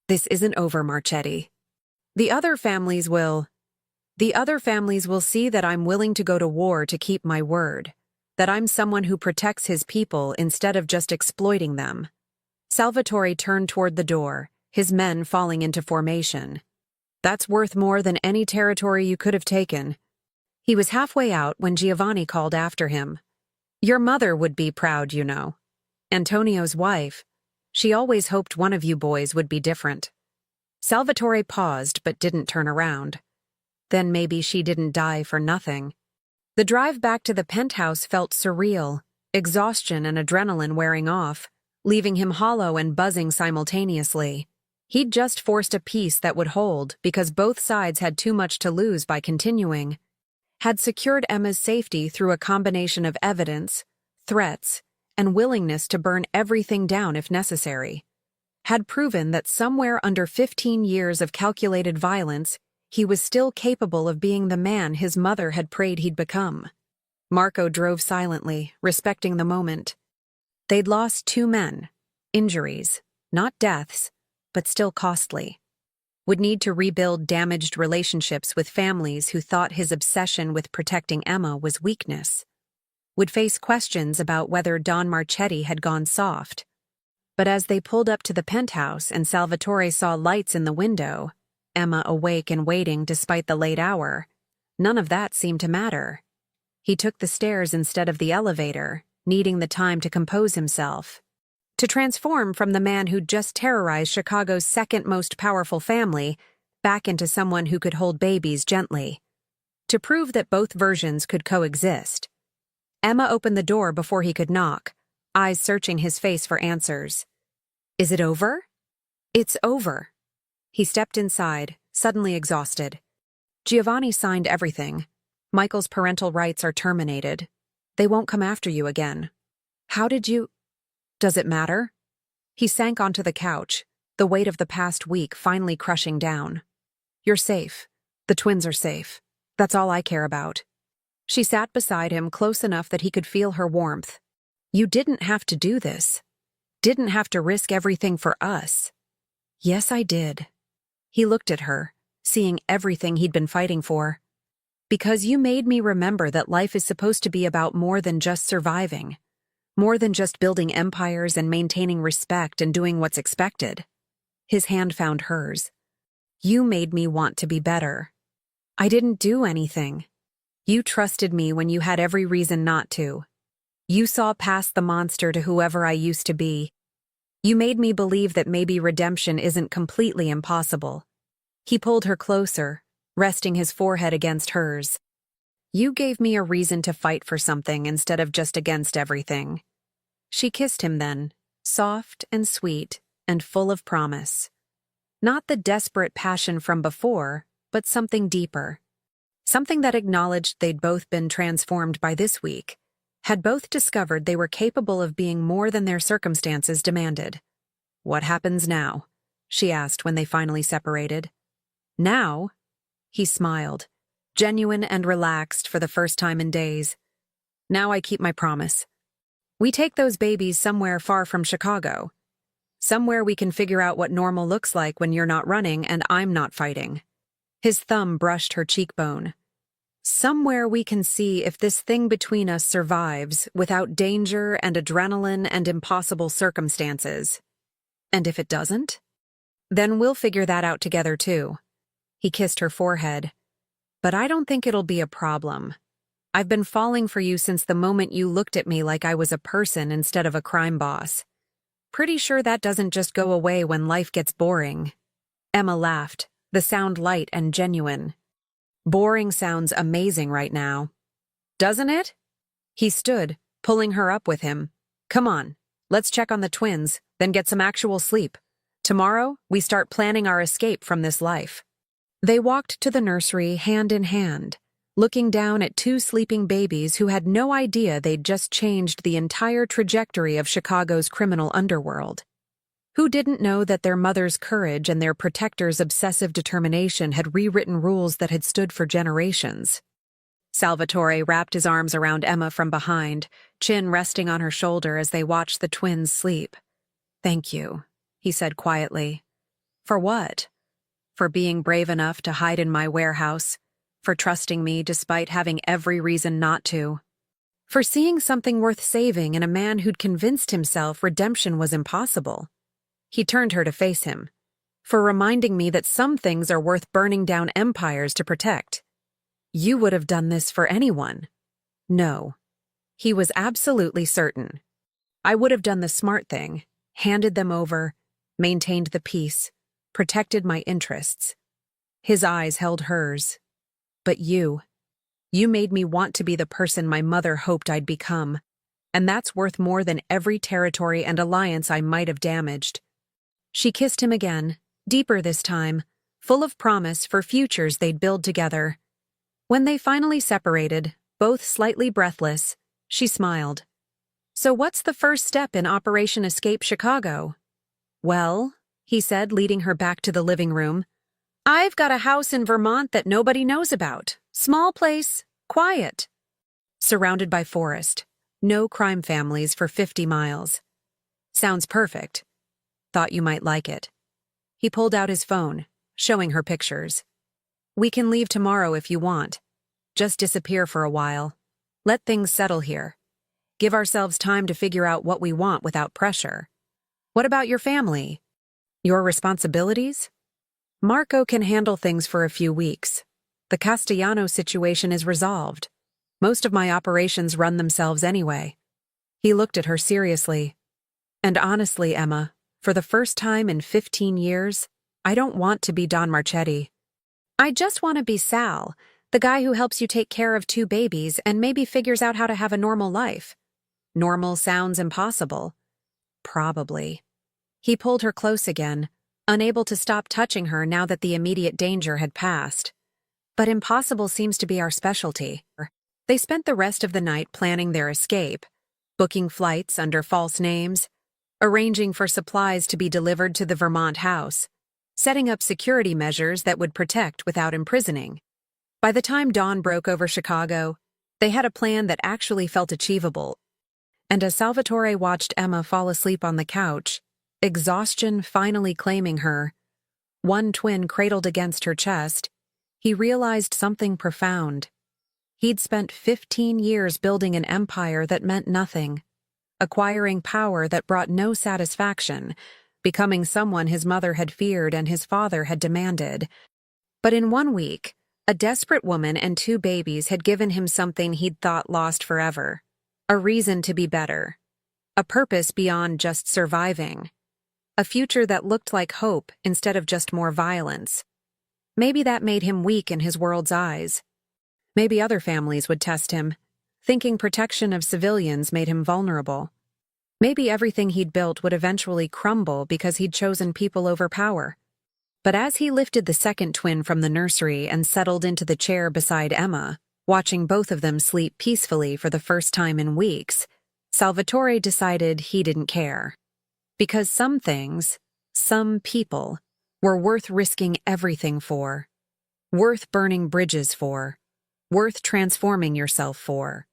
This isn't over, Marchetti. The other families will see that I'm willing to go to war to keep my word, that I'm someone who protects his people instead of just exploiting them. Salvatore turned toward the door, his men falling into formation. That's worth more than any territory you could have taken. He was halfway out when Giovanni called after him. Your mother would be proud, you know. Antonio's wife. She always hoped one of you boys would be different. Salvatore paused but didn't turn around. Then maybe she didn't die for nothing. The drive back to the penthouse felt surreal, exhaustion and adrenaline wearing off, leaving him hollow and buzzing simultaneously. He'd just forced a peace that would hold because both sides had too much to lose by continuing. Had secured Emma's safety through a combination of evidence, threats, and willingness to burn everything down if necessary. Had proven that somewhere under 15 years of calculated violence, he was still capable of being the man his mother had prayed he'd become. Marco drove silently, respecting the moment. They'd lost 2 men. Injuries, not deaths, but still costly. Would need to rebuild damaged relationships with families who thought his obsession with protecting Emma was weakness. Would face questions about whether Don Marchetti had gone soft. But as they pulled up to the penthouse and Salvatore saw lights in the window, Emma awake and waiting despite the late hour, none of that seemed to matter. He took the stairs instead of the elevator, needing the time to compose himself. To transform from the man who'd just terrorized Chicago's second most powerful family back into someone who could hold babies gently. To prove that both versions could coexist. Emma opened the door before he could knock, eyes searching his face for answers. Is it over? It's over. He stepped inside, suddenly exhausted. Giovanni signed everything. Michael's parental rights are terminated. They won't come after you again. How did you— Does it matter? He sank onto the couch, the weight of the past week finally crushing down. You're safe. The twins are safe. That's all I care about. She sat beside him close enough that he could feel her warmth. You didn't have to do this. Didn't have to risk everything for us. Yes, I did. He looked at her, seeing everything he'd been fighting for. Because you made me remember that life is supposed to be about more than just surviving. More than just building empires and maintaining respect and doing what's expected. His hand found hers. You made me want to be better. I didn't do anything. You trusted me when you had every reason not to. You saw past the monster to whoever I used to be. You made me believe that maybe redemption isn't completely impossible. He pulled her closer, resting his forehead against hers. You gave me a reason to fight for something instead of just against everything. She kissed him then, soft and sweet and full of promise. Not the desperate passion from before, but something deeper. Something that acknowledged they'd both been transformed by this week, had both discovered they were capable of being more than their circumstances demanded. What happens now? She asked when they finally separated. Now? He smiled, genuine and relaxed for the first time in days. Now I keep my promise. We take those babies somewhere far from Chicago. Somewhere we can figure out what normal looks like when you're not running and I'm not fighting. His thumb brushed her cheekbone. Somewhere we can see if this thing between us survives without danger and adrenaline and impossible circumstances. And if it doesn't? Then we'll figure that out together too. He kissed her forehead. But I don't think it'll be a problem. I've been falling for you since the moment you looked at me like I was a person instead of a crime boss. Pretty sure that doesn't just go away when life gets boring. Emma laughed, the sound light and genuine. Boring sounds amazing right now. Doesn't it? He stood, pulling her up with him. Come on, let's check on the twins, then get some actual sleep. Tomorrow, we start planning our escape from this life. They walked to the nursery hand in hand, looking down at two sleeping babies who had no idea they'd just changed the entire trajectory of Chicago's criminal underworld. Who didn't know that their mother's courage and their protector's obsessive determination had rewritten rules that had stood for generations? Salvatore wrapped his arms around Emma from behind, chin resting on her shoulder as they watched the twins sleep. Thank you, he said quietly. For what? For being brave enough to hide in my warehouse, for trusting me despite having every reason not to, for seeing something worth saving in a man who'd convinced himself redemption was impossible. He turned her to face him. For reminding me that some things are worth burning down empires to protect. You would have done this for anyone. No. He was absolutely certain. I would have done the smart thing, handed them over, maintained the peace, protected my interests. His eyes held hers. But you made me want to be the person my mother hoped I'd become, and that's worth more than every territory and alliance I might have damaged. She kissed him again, deeper this time, full of promise for futures they'd build together. When they finally separated, both slightly breathless, she smiled. So what's the first step in Operation Escape Chicago? Well, he said, leading her back to the living room, I've got a house in Vermont that nobody knows about. Small place, quiet. Surrounded by forest, no crime families for 50 miles. Sounds perfect. Thought you might like it. He pulled out his phone, showing her pictures. We can leave tomorrow if you want. Just disappear for a while. Let things settle here. Give ourselves time to figure out what we want without pressure. What about your family? Your responsibilities? Marco can handle things for a few weeks. The Castellano situation is resolved. Most of my operations run themselves anyway. He looked at her seriously. And honestly, Emma, for the first time in 15 years, I don't want to be Don Marchetti. I just want to be Sal, the guy who helps you take care of 2 babies and maybe figures out how to have a normal life. Normal sounds impossible. Probably. He pulled her close again, unable to stop touching her now that the immediate danger had passed. But impossible seems to be our specialty. They spent the rest of the night planning their escape, booking flights under false names, arranging for supplies to be delivered to the Vermont house, setting up security measures that would protect without imprisoning. By the time dawn broke over Chicago, they had a plan that actually felt achievable. And as Salvatore watched Emma fall asleep on the couch, exhaustion finally claiming her, one twin cradled against her chest, he realized something profound. He'd spent 15 years building an empire that meant nothing, acquiring power that brought no satisfaction, becoming someone his mother had feared and his father had demanded. But in 1 week, a desperate woman and 2 babies had given him something he'd thought lost forever. A reason to be better. A purpose beyond just surviving. A future that looked like hope instead of just more violence. Maybe that made him weak in his world's eyes. Maybe other families would test him, thinking protection of civilians made him vulnerable. Maybe everything he'd built would eventually crumble because he'd chosen people over power. But as he lifted the second twin from the nursery and settled into the chair beside Emma, watching both of them sleep peacefully for the first time in weeks, Salvatore decided he didn't care. Because some things, some people, were worth risking everything for, worth burning bridges for, worth transforming yourself for.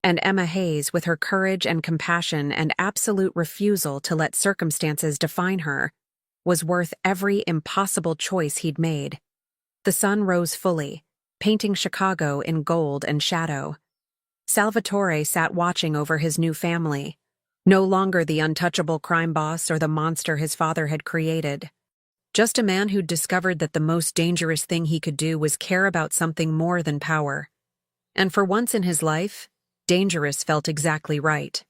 And Emma Hayes, with her courage and compassion and absolute refusal to let circumstances define her, was worth every impossible choice he'd made. The sun rose fully, painting Chicago in gold and shadow. Salvatore sat watching over his new family, no longer the untouchable crime boss or the monster his father had created. Just a man who'd discovered that the most dangerous thing he could do was care about something more than power. And for once in his life, dangerous felt exactly right.